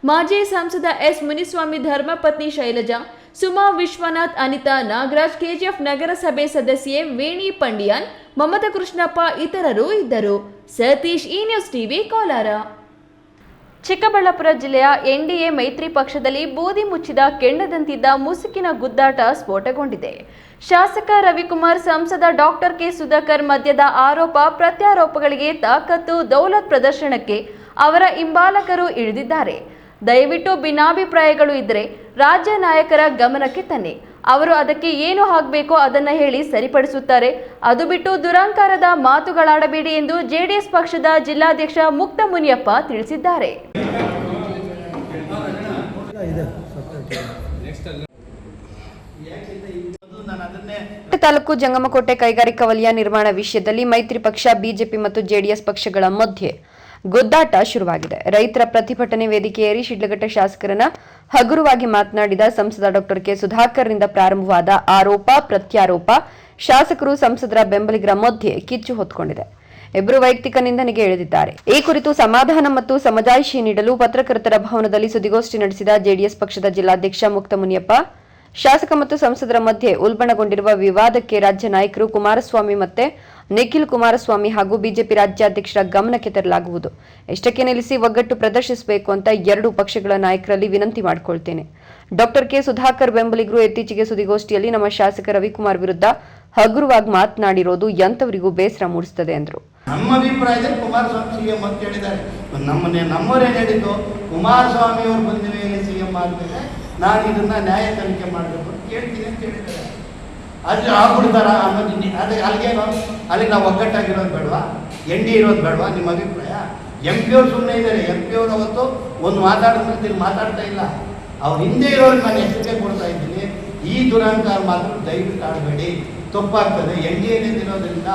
ಮಾಜಿ ಸಂಸದ ಎಸ್ ಮುನಿಸ್ವಾಮಿ ಧರ್ಮಪತ್ನಿ ಶೈಲಜಾ, ಸುಮಾ ವಿಶ್ವನಾಥ್, ಅನಿತಾ ನಾಗರಾಜ್, ಕೆಜಿಎಫ್ ನಗರಸಭೆ ಸದಸ್ಯೆ ವೇಣಿ ಪಂಡಿಯನ್, ಮಮತಾ ಕೃಷ್ಣಪ್ಪ ಇತರರು ಇದ್ದರು. ಸತೀಶ್, ಈ ನ್ಯೂಸ್ ಟಿವಿ, ಕೋಲಾರ. ಚಿಕ್ಕಬಳ್ಳಾಪುರ ಜಿಲ್ಲೆಯ ಎನ್ಡಿಎ ಮೈತ್ರಿ ಪಕ್ಷದಲ್ಲಿ ಬೂದಿ ಮುಚ್ಚಿದ ಕೆಂಡದಂತಿದ್ದ ಮುಸುಕಿನ ಗುದ್ದಾಟ ಸ್ಫೋಟಗೊಂಡಿದೆ. ಶಾಸಕ ರವಿಕುಮಾರ್, ಸಂಸದ ಡಾಕ್ಟರ್ ಕೆ ಸುಧಾಕರ್ ಮಧ್ಯದ ಆರೋಪ ಪ್ರತ್ಯಾರೋಪಗಳಿಗೆ ತಾಕತ್ತು ದೌಲತ್ ಪ್ರದರ್ಶನಕ್ಕೆ ಅವರ ಹಿಂಬಾಲಕರು ಇಳಿದಿದ್ದಾರೆ. ದಯವಿಟ್ಟು ಭಿನ್ನಾಭಿಪ್ರಾಯಗಳು ಇದ್ದರೆ ರಾಜ್ಯ ನಾಯಕರ ಗಮನಕ್ಕೆ ತನ್ನಿ. ಅವರು ಅದಕ್ಕೆ ಏನು ಆಗಬೇಕೋ ಅದನ್ನ ಹೇಳಿ ಸರಿಪಡಿಸುತ್ತಾರೆ. ಅದು ಬಿಟ್ಟು ದುರಂಕಾರದ ಮಾತುಗಳಾಡಬೇಡಿ ಎಂದು ಜೆಡಿಎಸ್ ಪಕ್ಷದ ಜಿಲ್ಲಾಧ್ಯಕ್ಷ ಮುಕ್ತ ಮುನಿಯಪ್ಪ ತಿಳಿಸಿದ್ದಾರೆ. ತಾಲೂಕು ಜಂಗಮಕೋಟೆ ಕೈಗಾರಿಕಾ ವಲಯ ನಿರ್ಮಾಣ ವಿಷಯದಲ್ಲಿ ಮೈತ್ರಿ ಪಕ್ಷ, ಬಿಜೆಪಿ ಮತ್ತು ಜೆಡಿಎಸ್ ಪಕ್ಷಗಳ ಮಧ್ಯೆ ಗುದ್ದಾಟ ಶುರುವಾಗಿದೆ. ರೈತರ ಪ್ರತಿಭಟನೆ ವೇದಿಕೆಯೇರಿ ಶಿಡ್ಲಘಟ್ಟ ಶಾಸಕರನ್ನ ಹಗುರವಾಗಿ ಮಾತನಾಡಿದ ಸಂಸದ ಡಾಕ್ಟರ್ ಕೆ ಸುಧಾಕರ್ನಿಂದ ಪ್ರಾರಂಭವಾದ ಆರೋಪ ಪ್ರತ್ಯಾರೋಪ ಶಾಸಕರು ಸಂಸದರ ಬೆಂಬಲಿಗರ ಮಧ್ಯೆ ಕಿಚ್ಚು ಹೊತ್ತುಕೊಂಡಿದೆ. ಇಬ್ಬರು ವೈಯಕ್ತಿಕ ನಿಂದನೆಗೆ ಇಳಿದಿದ್ದಾರೆ. ಈ ಕುರಿತು ಸಮಾಧಾನ ಮತ್ತು ಸಮಜಾಯಿಷಿ ನೀಡಲು ಪತ್ರಕರ್ತರ ಭವನದಲ್ಲಿ ಸುದ್ದಿಗೋಷ್ಠಿ ನಡೆಸಿದ ಜೆಡಿಎಸ್ ಪಕ್ಷದ ಜಿಲ್ಲಾಧ್ಯಕ್ಷ ಮುಕ್ತ ಮುನಿಯಪ್ಪ, ಶಾಸಕ ಮತ್ತು ಸಂಸದರ ಮಧ್ಯೆ ಉಲ್ಬಣಗೊಂಡಿರುವ ವಿವಾದಕ್ಕೆ ರಾಜ್ಯ ನಾಯಕರು ಕುಮಾರಸ್ವಾಮಿ ಮತ್ತೆ ನಿಖಿಲ್ ಕುಮಾರಸ್ವಾಮಿ ಹಾಗೂ ಬಿಜೆಪಿ ರಾಜ್ಯಾಧ್ಯಕ್ಷರ ಗಮನಕ್ಕೆ ತರಲಾಗುವುದು. ಇಷ್ಟಕ್ಕೆ ನಿಲ್ಲಿಸಿ ಒಗ್ಗಟ್ಟು ಪ್ರದರ್ಶಿಸಬೇಕು ಅಂತ ಎರಡೂ ಪಕ್ಷಗಳ ನಾಯಕರಲ್ಲಿ ವಿನಂತಿ ಮಾಡಿಕೊಳ್ತೇನೆ. ಡಾಕ್ಟರ್ ಕೆ ಸುಧಾಕರ್ ಬೆಂಬಲಿಗರು ಇತ್ತೀಚೆಗೆ ಸುದ್ದಿಗೋಷ್ಠಿಯಲ್ಲಿ ನಮ್ಮ ಶಾಸಕ ರವಿಕುಮಾರ್ ವಿರುದ್ಧ ಹಗುರವಾಗಿ ಮಾತನಾಡಿರೋದು ಎಂತವರಿಗೂ ಬೇಸರ ಮೂಡಿಸುತ್ತದೆ ಎಂದರು. ನಮ್ಮ ಅಭಿಪ್ರಾಯದಲ್ಲಿ ಕುಮಾರಸ್ವಾಮಿ ಸಿಎಂ ಅಂತ ಹೇಳಿದ್ದಾರೆ. ನಮ್ಮವರೇ ಹೇಳಿದ್ದು ಕುಮಾರಸ್ವಾಮಿ ಅವರು ಬಂದ ಮೇಲೆ ಸಿಎಂ ಆದ್ಮೇಲೆ ನಾನು ಇದನ್ನ ನ್ಯಾಯ ತನಿಖೆ ಮಾಡಬೇಕು ಅಂತ ಕೇಳ್ತೀನಿ ಅಂತ ಹೇಳಿದ್ದಾರೆ. ಅದು ಆಗ್ಬಿಡ್ತಾರ ಅನ್ನೋದು ಅಲ್ಲಿಗೇನು, ಅಲ್ಲಿಗೆ ನಾವು ಒಗ್ಗಟ್ಟಾಗಿರೋದು ಬೇಡವಾ? ND ಇರೋದು ಬೇಡವಾ? ನಿಮ್ಮ ಅಭಿಪ್ರಾಯ? MP ಅವ್ರು ಸುಮ್ಮನೆ ಇದ್ದಾರೆ. MP ಅವರು ಅವತ್ತು ಒಂದು ಮಾತಾಡಿದ್ರೆ ಮಾತಾಡ್ತಾ ಇಲ್ಲ. ಅವ್ರ ಹಿಂದೆ ಇರೋರು ನಾನು ಎಚ್ಚರಿಕೆ ಕೊಡ್ತಾ ಇದ್ದೀನಿ. ಈ ದುರಂಕಾರ ಮಾತು ದಯವಿಟ್ಟು ಆಡಬೇಡಿ, ತಪ್ಪಾಗ್ತದೆ. NDA-ಇರೋದ್ರಿಂದ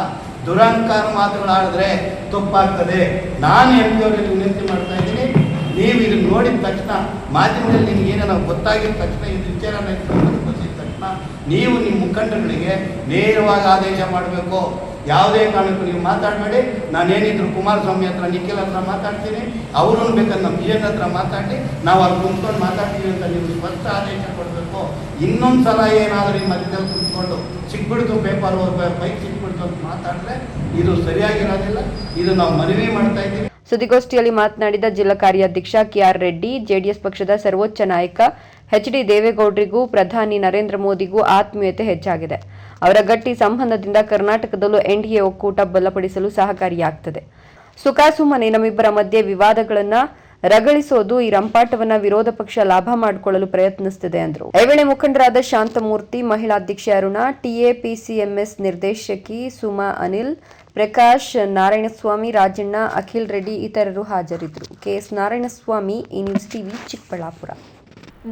ದುರಂಕಾರ ಮಾತುಗಳಾಡಿದ್ರೆ ತಪ್ಪಾಗ್ತದೆ. ನಾನು MP ಅವರಲ್ಲಿ ವಿನಂತಿ ಮಾಡ್ತಾ ಇದ್ದೀನಿ, ನೀವು ಇದನ್ನು ನೋಡಿದ ತಕ್ಷಣ ಮಾಧ್ಯಮದಲ್ಲಿ ನಿಮ್ಗೆ ಏನಾರ ಗೊತ್ತಾಗಿದ ತಕ್ಷಣ ಇದು ವಿಚಾರ ಬಂದಿದ ತಕ್ಷಣ ನೀವು ನಿಮ್ಮ ಮುಖಂಡರುಗಳಿಗೆ ನೇರವಾಗಿ ಆದೇಶ ಮಾಡಬೇಕು. ಯಾವುದೇ ಕಾರಣಕ್ಕೂ ನೀವು ಮಾತಾಡಬೇಡಿ. ನಾನೇನಿದ್ರು ಕುಮಾರಸ್ವಾಮಿ ಹತ್ರ, ನಿಖಿಲ್ ಹತ್ರ ಮಾತಾಡ್ತೀನಿ, ಅವ್ರನ್ನ ಬೇಕಾದ್ರೆ ನಮ್ಮ PN ಹತ್ರ ಮಾತಾಡಿ ನಾವು ಅಲ್ಲಿ ಕುಂತ್ಕೊಂಡು ಮಾತಾಡ್ತೀವಿ ಅಂತ ನೀವು ಸ್ಪಷ್ಟ ಆದೇಶ ಕೊಡಬೇಕು. ಇನ್ನೊಂದು ಸಲ ಏನಾದರೂ ಈ ಮಧ್ಯದಲ್ಲಿ ಕುಂತ್ಕೊಂಡು ಸಿಕ್ಬಿಡ್ತು, ಪೇಪರ್ ಬೈಕ್ ಸಿಕ್ಬಿಡ್ತು ಅಂತ ಮಾತಾಡಿದ್ರೆ ಇದು ಸರಿಯಾಗಿರೋದಿಲ್ಲ. ಇದು ನಾವು ಮನವಿ ಮಾಡ್ತಾ ಇದ್ದೀವಿ. ಸುದ್ದಿಗೋಷ್ಠಿಯಲ್ಲಿ ಮಾತನಾಡಿದ ಜಿಲ್ಲಾ ಕಾರ್ಯಾಧ್ಯಕ್ಷ KR ರೆಡ್ಡಿ, ಜೆಡಿಎಸ್ ಪಕ್ಷದ ಸರ್ವೋಚ್ಚ ನಾಯಕ HD ದೇವೇಗೌಡರಿಗೂ ಪ್ರಧಾನಿ ನರೇಂದ್ರ ಮೋದಿಗೂ ಆತ್ಮೀಯತೆ ಹೆಚ್ಚಾಗಿದೆ. ಅವರ ಗಟ್ಟಿ ಸಂಬಂಧದಿಂದ ಕರ್ನಾಟಕದಲ್ಲೂ NDA ಒಕ್ಕೂಟ ಬಲಪಡಿಸಲು ಸಹಕಾರಿಯಾಗ್ತದೆ. ಸುಖಾಸುಮ್ಮನೆ ನಮ್ಮಿಬ್ಬರ ಮಧ್ಯೆ ವಿವಾದಗಳನ್ನ ರಗಳಿಸೋದು, ಈ ರಂಪಾಟವನ್ನ ವಿರೋಧ ಪಕ್ಷ ಲಾಭ ಮಾಡಿಕೊಳ್ಳಲು ಪ್ರಯತ್ನಿಸುತ್ತಿದೆ ಎಂದರು. ಈ ವೇಳೆ ಮುಖಂಡರಾದ ಶಾಂತಮೂರ್ತಿ, ಮಹಿಳಾ ಅಧ್ಯಕ್ಷೆ ಅರುಣ, TAPCMS ನಿರ್ದೇಶಕಿ ಸುಮಾ ಅನಿಲ್, ಪ್ರಕಾಶ್, ನಾರಾಯಣಸ್ವಾಮಿ, ರಾಜಣ್ಣ, ಅಖಿಲ್ ರೆಡ್ಡಿ ಇತರರು ಹಾಜರಿದ್ದರು. KS ನಾರಾಯಣಸ್ವಾಮಿ, ಈ news TV, Chikkaballapur.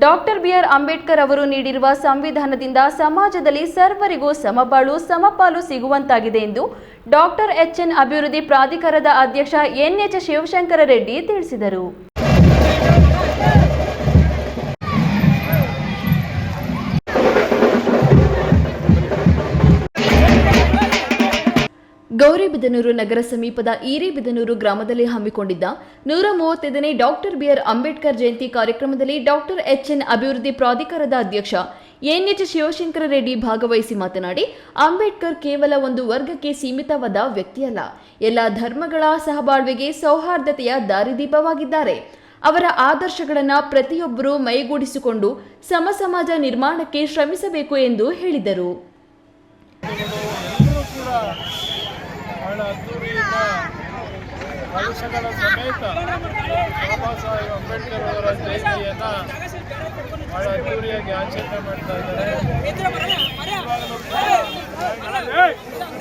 Doctor BR Ambedkar ಅವರು ನೀಡಿರುವ ಸಂವಿಧಾನದಿಂದ ಸಮಾಜದಲ್ಲಿ ಸರ್ವರಿಗೂ ಸಮಬಾಳು ಸಮಪಾಲು ಸಿಗುವಂತಾಗಿದೆ ಎಂದು ಡಾಕ್ಟರ್ HN ಅಭಿವೃದ್ಧಿ ಪ್ರಾಧಿಕಾರದ ಅಧ್ಯಕ್ಷ NH ಶಿವಶಂಕರ ರೆಡ್ಡಿ ತಿಳಿಸಿದರು. ಗೌರಿಬಿದನೂರು ನಗರ ಸಮೀಪದ ಈರೇಬಿದನೂರು ಗ್ರಾಮದಲ್ಲಿ ಹಮ್ಮಿಕೊಂಡಿದ್ದ 135ನೇ ಡಾಕ್ಟರ್ ಬಿಆರ್ ಅಂಬೇಡ್ಕರ್ ಜಯಂತಿ ಕಾರ್ಯಕ್ರಮದಲ್ಲಿ ಡಾಕ್ಟರ್ ಎಚ್ಎನ್ ಅಭಿವೃದ್ಧಿ ಪ್ರಾಧಿಕಾರದ ಅಧ್ಯಕ್ಷ ಎನ್ಎಚ್ ಶಿವಶಂಕರ ರೆಡ್ಡಿ ಭಾಗವಹಿಸಿ ಮಾತನಾಡಿ, ಅಂಬೇಡ್ಕರ್ ಕೇವಲ ಒಂದು ವರ್ಗಕ್ಕೆ ಸೀಮಿತವಾದ ವ್ಯಕ್ತಿಯಲ್ಲ, ಎಲ್ಲ ಧರ್ಮಗಳ ಸಹಬಾಳ್ವೆಗೆ ಸೌಹಾರ್ದತೆಯ ದಾರಿದೀಪವಾಗಿದ್ದಾರೆ. ಅವರ ಆದರ್ಶಗಳನ್ನು ಪ್ರತಿಯೊಬ್ಬರೂ ಮೈಗೂಡಿಸಿಕೊಂಡು ಸಮಾಜ ನಿರ್ಮಾಣಕ್ಕೆ ಶ್ರಮಿಸಬೇಕು ಎಂದು ಹೇಳಿದರು. ಬಹಳ ಅದ್ದೂರಿಯಿಂದ ವರ್ಷಗಳ ಸಮೇತ ಬಾಬಾ ಸಾಹೇಬ್ ಅಂಬೇಡ್ಕರ್ ಅವರ ಜಯಂತಿಯನ್ನು ಬಹಳ ಅದ್ದೂರಿಯಾಗಿ ಆಚರಣೆ ಮಾಡ್ತಾ ಇದ್ದಾರೆ.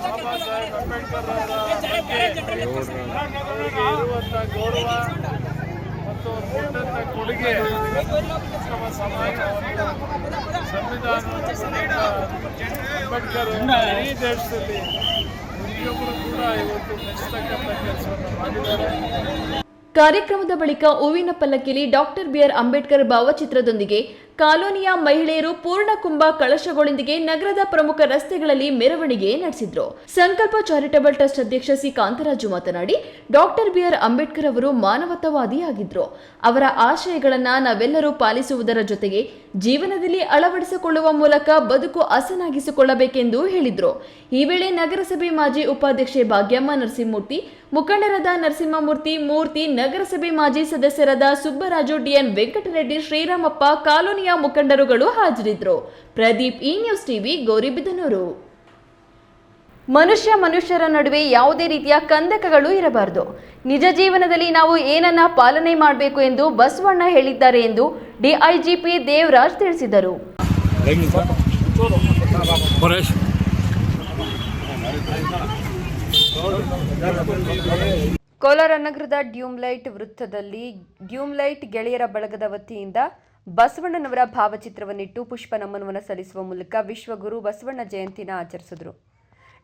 ಬಾಬಾ ಸಾಹೇಬ್ ಅಂಬೇಡ್ಕರ್ ಅವರ ಬಗ್ಗೆ ಅವರಿಗೆ ಇರುವಂಥ ಗೌರವ ಮತ್ತು ಕೊಟ್ಟಂಥ ಕೊಡುಗೆ ನಮ್ಮ ಸಮಾಜವನ್ನು ಸಂವಿಧಾನವನ್ನು ಅಂಬೇಡ್ಕರ್ ಈ ದೇಶದಲ್ಲಿ ಪ್ರತಿಯೊಬ್ಬರು ಕೂಡ ಇವತ್ತು ಮೆಚ್ಚತಕ್ಕಂಥ ಕೆಲಸವನ್ನು ಮಾಡಿದ್ದಾರೆ. ಕಾರ್ಯಕ್ರಮದ ಬಳಿಕ ಹೂವಿನ ಪಲ್ಲಕ್ಕಿಯಲ್ಲಿ ಡಾಕ್ಟರ್ ಬಿಆರ್ ಅಂಬೇಡ್ಕರ್ ಭಾವಚಿತ್ರದೊಂದಿಗೆ ಕಾಲೋನಿಯ ಮಹಿಳೆಯರು ಪೂರ್ಣಕುಂಭ ಕಳಶಗಳೊಂದಿಗೆ ನಗರದ ಪ್ರಮುಖ ರಸ್ತೆಗಳಲ್ಲಿ ಮೆರವಣಿಗೆ ನಡೆಸಿದ್ರು. ಸಂಕಲ್ಪ ಚಾರಿಟಬಲ್ ಟ್ರಸ್ಟ್ ಅಧ್ಯಕ್ಷ ಸಿ ಕಾಂತರಾಜು ಮಾತನಾಡಿ, ಡಾಕ್ಟರ್ ಬಿಆರ್ ಅಂಬೇಡ್ಕರ್ ಅವರು ಮಾನವತಾವಾದಿಯಾಗಿದ್ರು. ಅವರ ಆಶಯಗಳನ್ನ ನಾವೆಲ್ಲರೂ ಪಾಲಿಸುವುದರ ಜೊತೆಗೆ ಜೀವನದಲ್ಲಿ ಅಳವಡಿಸಿಕೊಳ್ಳುವ ಮೂಲಕ ಬದುಕು ಹಸನಾಗಿಸಿಕೊಳ್ಳಬೇಕೆಂದು ಹೇಳಿದ್ರು. ಈ ವೇಳೆ ನಗರಸಭೆ ಮಾಜಿ ಉಪಾಧ್ಯಕ್ಷೆ ಭಾಗ್ಯಮ್ಮ ನರಸಿಂಹಮೂರ್ತಿ, ಮುಖಂಡರಾದ ನರಸಿಂಹಮೂರ್ತಿ ಮೂರ್ತಿ, ನಗರಸಭೆ ಮಾಜಿ ಸದಸ್ಯರಾದ ಸುಬ್ಬರಾಜು, ಡಿಎನ್ ವೆಂಕಟರೆಡ್ಡಿ, ಶ್ರೀರಾಮಪ್ಪ, ಕಾಲೋನಿಯ ಮುಖಂಡರುಗಳು ಹಾಜರಿದ್ದರು. ಪ್ರದೀಪ್, ಈ ನ್ಯೂಸ್ ಟಿವಿ, ಗೌರಿಬಿದನೂರು. ಮನುಷ್ಯರ ನಡುವೆ ಯಾವುದೇ ರೀತಿಯ ಕಂದಕಗಳು ಇರಬಾರದು. ನಿಜ ಜೀವನದಲ್ಲಿ ನಾವು ಏನನ್ನ ಪಾಲನೆ ಮಾಡಬೇಕು ಎಂದು ಬಸವಣ್ಣ ಹೇಳಿದ್ದಾರೆ ಎಂದು ಡಿಐಜಿಪಿ ದೇವರಾಜ್ ತಿಳಿಸಿದರು. ಕೋಲಾರ ನಗರದ ಡ್ಯೂಮ್ಲೈಟ್ ವೃತ್ತದಲ್ಲಿ ಡ್ಯೂಮ್ಲೈಟ್ ಗೆಳೆಯರ ಬಳಗದ ವತಿಯಿಂದ ಬಸವಣ್ಣನವರ ಭಾವಚಿತ್ರವನ್ನಿಟ್ಟು ಪುಷ್ಪ ನಮನವನ್ನು ಸಲ್ಲಿಸುವ ಮೂಲಕ ವಿಶ್ವಗುರು ಬಸವಣ್ಣ ಜಯಂತಿನ ಆಚರಿಸಿದರು.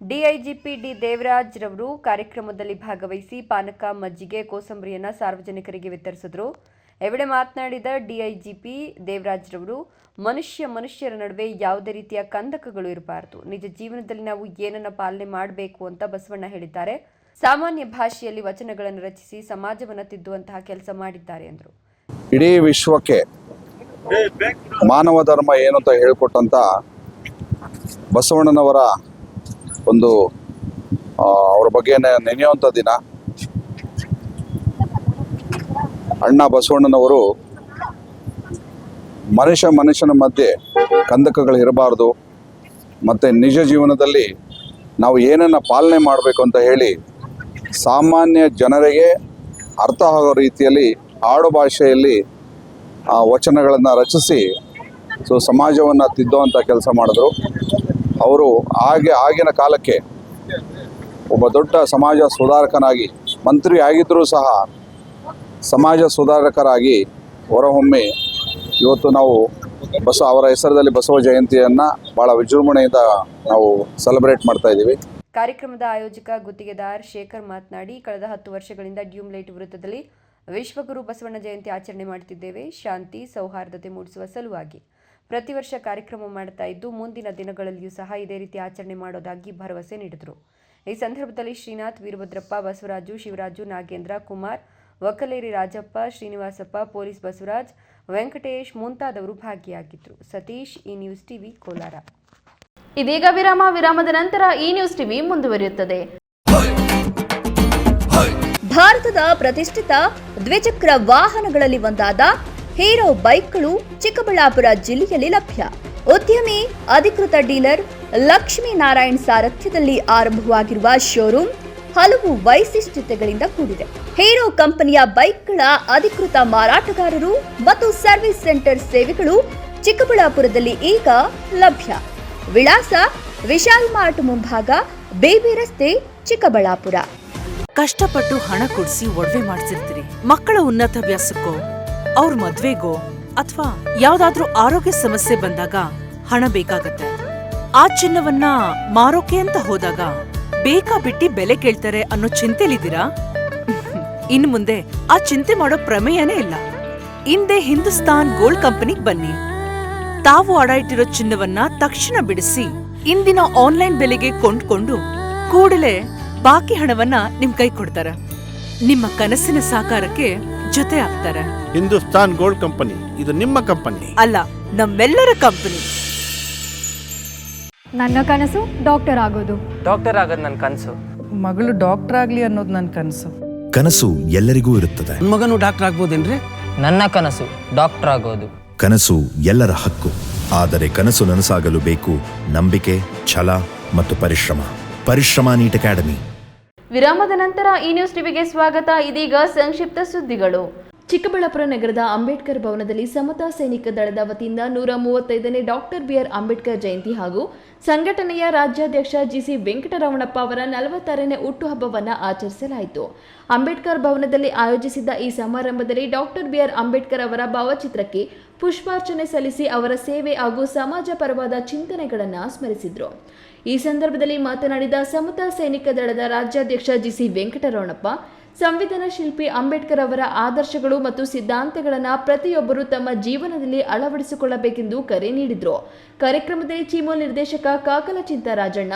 ಡಿಐಜಿಪಿ ಡಿ ದೇವರಾಜ್ ರವರು ಕಾರ್ಯಕ್ರಮದಲ್ಲಿ ಭಾಗವಹಿಸಿ ಪಾನಕ, ಮಜ್ಜಿಗೆ, ಕೋಸಂಬರಿಯನ್ನು ಸಾರ್ವಜನಿಕರಿಗೆ ವಿತರಿಸಿದರು. ಈ ವೇಳೆ ಮಾತನಾಡಿದ ಡಿಐಜಿಪಿ ದೇವರಾಜ್ ರವರು, ಮನುಷ್ಯರ ನಡುವೆ ಯಾವುದೇ ರೀತಿಯ ಕಂದಕಗಳು ಇರಬಾರದು. ನಿಜ ಜೀವನದಲ್ಲಿ ನಾವು ಏನನ್ನ ಪಾಲನೆ ಮಾಡಬೇಕು ಅಂತ ಬಸವಣ್ಣ ಹೇಳಿದ್ದಾರೆ. ಸಾಮಾನ್ಯ ಭಾಷೆಯಲ್ಲಿ ವಚನಗಳನ್ನು ರಚಿಸಿ ಸಮಾಜವನ್ನು ತಿದ್ದುವಂತಹ ಕೆಲಸ ಮಾಡಿದ್ದಾರೆ ಎಂದರು. ಇಡೀ ವಿಶ್ವಕ್ಕೆ ಮಾನವ ಧರ್ಮ ಏನು ಅಂತ ಹೇಳಿಕೊಟ್ಟಂಥ ಬಸವಣ್ಣನವರ ಒಂದು ಅವರ ಬಗ್ಗೆ ನೆನೆಯುವಂಥ ದಿನ. ಅಣ್ಣ ಬಸವಣ್ಣನವರು ಮನುಷ್ಯನ ಮಧ್ಯೆ ಕಂದಕಗಳು ಇರಬಾರ್ದು, ಮತ್ತು ನಿಜ ಜೀವನದಲ್ಲಿ ನಾವು ಏನನ್ನು ಪಾಲನೆ ಮಾಡಬೇಕು ಅಂತ ಹೇಳಿ ಸಾಮಾನ್ಯ ಜನರಿಗೆ ಅರ್ಥ ಆಗೋ ರೀತಿಯಲ್ಲಿ ಆಡು ಭಾಷೆಯಲ್ಲಿ ವಚನಗಳನ್ನು ರಚಿಸಿ ಸಮಾಜವನ್ನು ತಿದ್ದುವಂಥ ಕೆಲಸ ಮಾಡಿದ್ರು. ಅವರು ಆಗಿನ ಕಾಲಕ್ಕೆ ಒಬ್ಬ ದೊಡ್ಡ ಸಮಾಜ ಸುಧಾರಕನಾಗಿ ಮಂತ್ರಿ ಆಗಿದ್ದರೂ ಸಹ ಸಮಾಜ ಸುಧಾರಕರಾಗಿ ಹೊರಹೊಮ್ಮಿ ಇವತ್ತು ನಾವು ಅವರ ಹೆಸರಲ್ಲಿ ಬಸವ ಜಯಂತಿಯನ್ನು ಭಾಳ ವಿಜೃಂಭಣೆಯಿಂದ ನಾವು ಸೆಲೆಬ್ರೇಟ್ ಮಾಡ್ತಾ ಇದ್ದೀವಿ. ಕಾರ್ಯಕ್ರಮದ ಆಯೋಜಕ ಗುತ್ತಿಗೆದಾರ್ ಶೇಖರ್ ಮಾತನಾಡಿ, ಕಳೆದ 10 ವರ್ಷಗಳಿಂದ ಡ್ಯೂಮ್ಲೈಟ್ ವೃತ್ತದಲ್ಲಿ ವಿಶ್ವಗುರು ಬಸವಣ್ಣ ಜಯಂತಿ ಆಚರಣೆ ಮಾಡುತ್ತಿದ್ದೇವೆ. ಶಾಂತಿ, ಸೌಹಾರ್ದತೆ ಮೂಡಿಸುವ ಸಲುವಾಗಿ ಪ್ರತಿ ವರ್ಷ ಕಾರ್ಯಕ್ರಮ ಮಾಡ್ತಾ ಇದ್ದು ಮುಂದಿನ ದಿನಗಳಲ್ಲಿಯೂ ಸಹ ಇದೇ ರೀತಿ ಆಚರಣೆ ಮಾಡೋದಾಗಿ ಭರವಸೆ ನೀಡಿದರು. ಈ ಸಂದರ್ಭದಲ್ಲಿ ಶ್ರೀನಾಥ್, ವೀರಭದ್ರಪ್ಪ, ಬಸವರಾಜು, ಶಿವರಾಜು, ನಾಗೇಂದ್ರ, ಕುಮಾರ್, ವಕಲೇರಿ ರಾಜಪ್ಪ, ಶ್ರೀನಿವಾಸಪ್ಪ, ಪೊಲೀಸ್ ಬಸವರಾಜ್, ವೆಂಕಟೇಶ್ ಮುಂತಾದವರು ಭಾಗಿಯಾಗಿದ್ದರು. ಸತೀಶ್, ಈ ನ್ಯೂಸ್ ಟಿವಿ, ಕೋಲಾರ. ಇದೀಗ ವಿರಾಮದ ನಂತರ ಈ ನ್ಯೂಸ್ ಟಿವಿ ಮುಂದುವರಿಯುತ್ತದೆ. ಭಾರತದ ಪ್ರತಿಷ್ಠಿತ ದ್ವಿಚಕ್ರ ವಾಹನಗಳಲ್ಲಿ ಒಂದಾದ ಹೀರೋ ಬೈಕ್ಗಳು ಚಿಕ್ಕಬಳ್ಳಾಪುರ ಜಿಲ್ಲೆಯಲ್ಲಿ ಲಭ್ಯ. ಉದ್ಯಮಿ ಅಧಿಕೃತ ಡೀಲರ್ ಲಕ್ಷ್ಮೀನಾರಾಯಣ್ ಸಾರಥ್ಯದಲ್ಲಿ ಆರಂಭವಾಗಿರುವ ಶೋರೂಮ್ ಹಲವು ವೈಶಿಷ್ಟ್ಯತೆಗಳಿಂದ ಕೂಡಿದೆ. ಹೀರೋ ಕಂಪನಿಯ ಬೈಕ್ಗಳ ಅಧಿಕೃತ ಮಾರಾಟಗಾರರು ಮತ್ತು ಸರ್ವಿಸ್ ಸೆಂಟರ್ ಸೇವೆಗಳು ಚಿಕ್ಕಬಳ್ಳಾಪುರದಲ್ಲಿ ಈಗ ಲಭ್ಯ. ವಿಳಾಸ ವಿಶಾಲ್ ಮಾರ್ಟ್ ಮುಂಭಾಗ, ಬೇಬಿ ರಸ್ತೆ, ಚಿಕ್ಕಬಳ್ಳಾಪುರ. ಕಷ್ಟಪಟ್ಟು ಹಣ ಕೊಡಿಸಿ ಒಡವೆ ಮಾಡಿಸಿರ್ತೀರಿ. ಮಕ್ಕಳ ಉನ್ನತ ವ್ಯಾಸಕ್ಕೋ, ಅವ್ರ ಮದ್ವೆಗೋ ಅಥವಾ ಯಾವ್ದಾದ್ರೂ ಆರೋಗ್ಯ ಸಮಸ್ಯೆ ಬಂದಾಗ ಹಣ ಬೇಕಾಗತ್ತೆ. ಆ ಚಿನ್ನವನ್ನ ಮಾರೋಕೆ ಅಂತ ಹೋದಾಗ ಬೇಕಾಬಿಟ್ಟಿ ಬೆಲೆ ಕೇಳ್ತಾರೆ ಅನ್ನೋ ಚಿಂತೆಲಿದ್ದೀರಾ? ಇನ್ನು ಮುಂದೆ ಆ ಚಿಂತೆ ಮಾಡೋ ಪ್ರಮೇಯನೇ ಇಲ್ಲ. ಹಿಂದೆ ಹಿಂದೂಸ್ತಾನ್ ಗೋಲ್ಡ್ ಕಂಪನಿಗೆ ಬನ್ನಿ. ತಾವು ಅಡ ಇಟ್ಟಿರೋ ಚಿನ್ನವನ್ನ ತಕ್ಷಣ ಬಿಡಿಸಿ ಇಂದಿನ ಆನ್ಲೈನ್ ಬೆಲೆಗೆ ಕೊಂಡ್ಕೊಂಡು ಕೂಡಲೇ ಬಾಕಿ ಹಣವನ್ನ ನಿಮ್ ಕೈ ಕೊಡ್ತಾರೆ. ನಿಮ್ಮ ಕನಸಿನ ಸಾಕಾರಕ್ಕೆ ಜೊತೆ ಆಗ್ತಾರೆ. ಹಿಂದೂಸ್ತಾನ್ ಗೋಲ್ಡ್ ಕಂಪನಿ, ಇದು ನಿಮ್ಮ ಕಂಪನಿ ಅಲ್ಲ, ನಮ್ಮೆಲ್ಲರ ಕಂಪನಿ. ನನ್ನ ಕನಸು ಡಾಕ್ಟರ್ ಆಗೋದು. ಡಾಕ್ಟರ್ ಆಗೋದು ನನ್ನ ಕನಸು. ಮಗಳು ಡಾಕ್ಟರ್ ಆಗ್ಲಿ ಅನ್ನೋದು ನನ್ನ ಕನಸು. ಕನಸು ಎಲ್ಲರಿಗೂ ಇರುತ್ತದೆ. ಮಗನು ಡಾಕ್ಟರ್ ಆಗ್ಬೋದೇನ್ರಿ? ನನ್ನ ಕನಸು ಡಾಕ್ಟರ್ ಆಗೋದು. ಕನಸು ಎಲ್ಲರ ಹಕ್ಕು. ಆದರೆ ಕನಸು ನನಸಾಗಲು ಬೇಕು ನಂಬಿಕೆ, ಛಲ ಮತ್ತು ಪರಿಶ್ರಮ ನೀಟ್ ಅಕಾಡೆಮಿ. ವಿರಾಮದ ನಂತರ ಈ ನ್ಯೂಸ್ ಟಿವಿಗೆ ಸ್ವಾಗತ. ಇದೀಗ ಸಂಕ್ಷಿಪ್ತ ಸುದ್ದಿಗಳು. ಚಿಕ್ಕಬಳ್ಳಾಪುರ ನಗರದ ಅಂಬೇಡ್ಕರ್ ಭವನದಲ್ಲಿ ಸಮತಾ ಸೈನಿಕ ದಳದ ವತಿಯಿಂದ 135ನೇ ಡಾಕ್ಟರ್ ಬಿಆರ್ ಅಂಬೇಡ್ಕರ್ ಜಯಂತಿ ಹಾಗೂ ಸಂಘಟನೆಯ ರಾಜ್ಯಾಧ್ಯಕ್ಷ ಜಿಸಿ ವೆಂಕಟರಮಣಪ್ಪ ಅವರ 46ನೇ ಹುಟ್ಟುಹಬ್ಬವನ್ನು ಆಚರಿಸಲಾಯಿತು. ಅಂಬೇಡ್ಕರ್ ಭವನದಲ್ಲಿ ಆಯೋಜಿಸಿದ್ದ ಈ ಸಮಾರಂಭದಲ್ಲಿ ಡಾಕ್ಟರ್ ಬಿಆರ್ ಅಂಬೇಡ್ಕರ್ ಅವರ ಭಾವಚಿತ್ರಕ್ಕೆ ಪುಷ್ಪಾರ್ಚನೆ ಸಲ್ಲಿಸಿ ಅವರ ಸೇವೆ ಹಾಗೂ ಸಮಾಜ ಪರವಾದ ಚಿಂತನೆಗಳನ್ನು ಸ್ಮರಿಸಿದರು. ಈ ಸಂದರ್ಭದಲ್ಲಿ ಮಾತನಾಡಿದ ಸಮತಾ ಸೈನಿಕ ದಳದ ರಾಜ್ಯಾಧ್ಯಕ್ಷ ಜಿಸಿ ವೆಂಕಟರಮಣಪ್ಪ, ಸಂವಿಧಾನ ಶಿಲ್ಪಿ ಅಂಬೇಡ್ಕರ್ ಅವರ ಆದರ್ಶಗಳು ಮತ್ತು ಸಿದ್ಧಾಂತಗಳನ್ನು ಪ್ರತಿಯೊಬ್ಬರು ತಮ್ಮ ಜೀವನದಲ್ಲಿ ಅಳವಡಿಸಿಕೊಳ್ಳಬೇಕೆಂದು ಕರೆ ನೀಡಿದರು. ಕಾರ್ಯಕ್ರಮದಲ್ಲಿ ಚಿಮು ನಿರ್ದೇಶಕ ಕಾಕಲ ಚಿಂತರಾಜಣ್ಣ,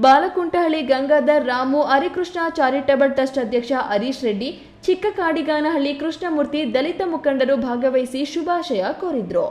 ಬಾಲಕುಂಟಹಳ್ಳಿ ಗಂಗಾಧರ್, ರಾಮು, ಹರಿಕೃಷ್ಣ ಚಾರಿಟಬಲ್ ಟ್ರಸ್ಟ್ ಅಧ್ಯಕ್ಷ ಹರೀಶ್ ರೆಡ್ಡಿ, ಚಿಕ್ಕ ಕಾಡಿಗಾನಹಳ್ಳಿ ಕೃಷ್ಣಮೂರ್ತಿ, ದಲಿತ ಮುಖಂಡರು ಭಾಗವಹಿಸಿ ಶುಭಾಶಯ ಕೋರಿದ್ರು.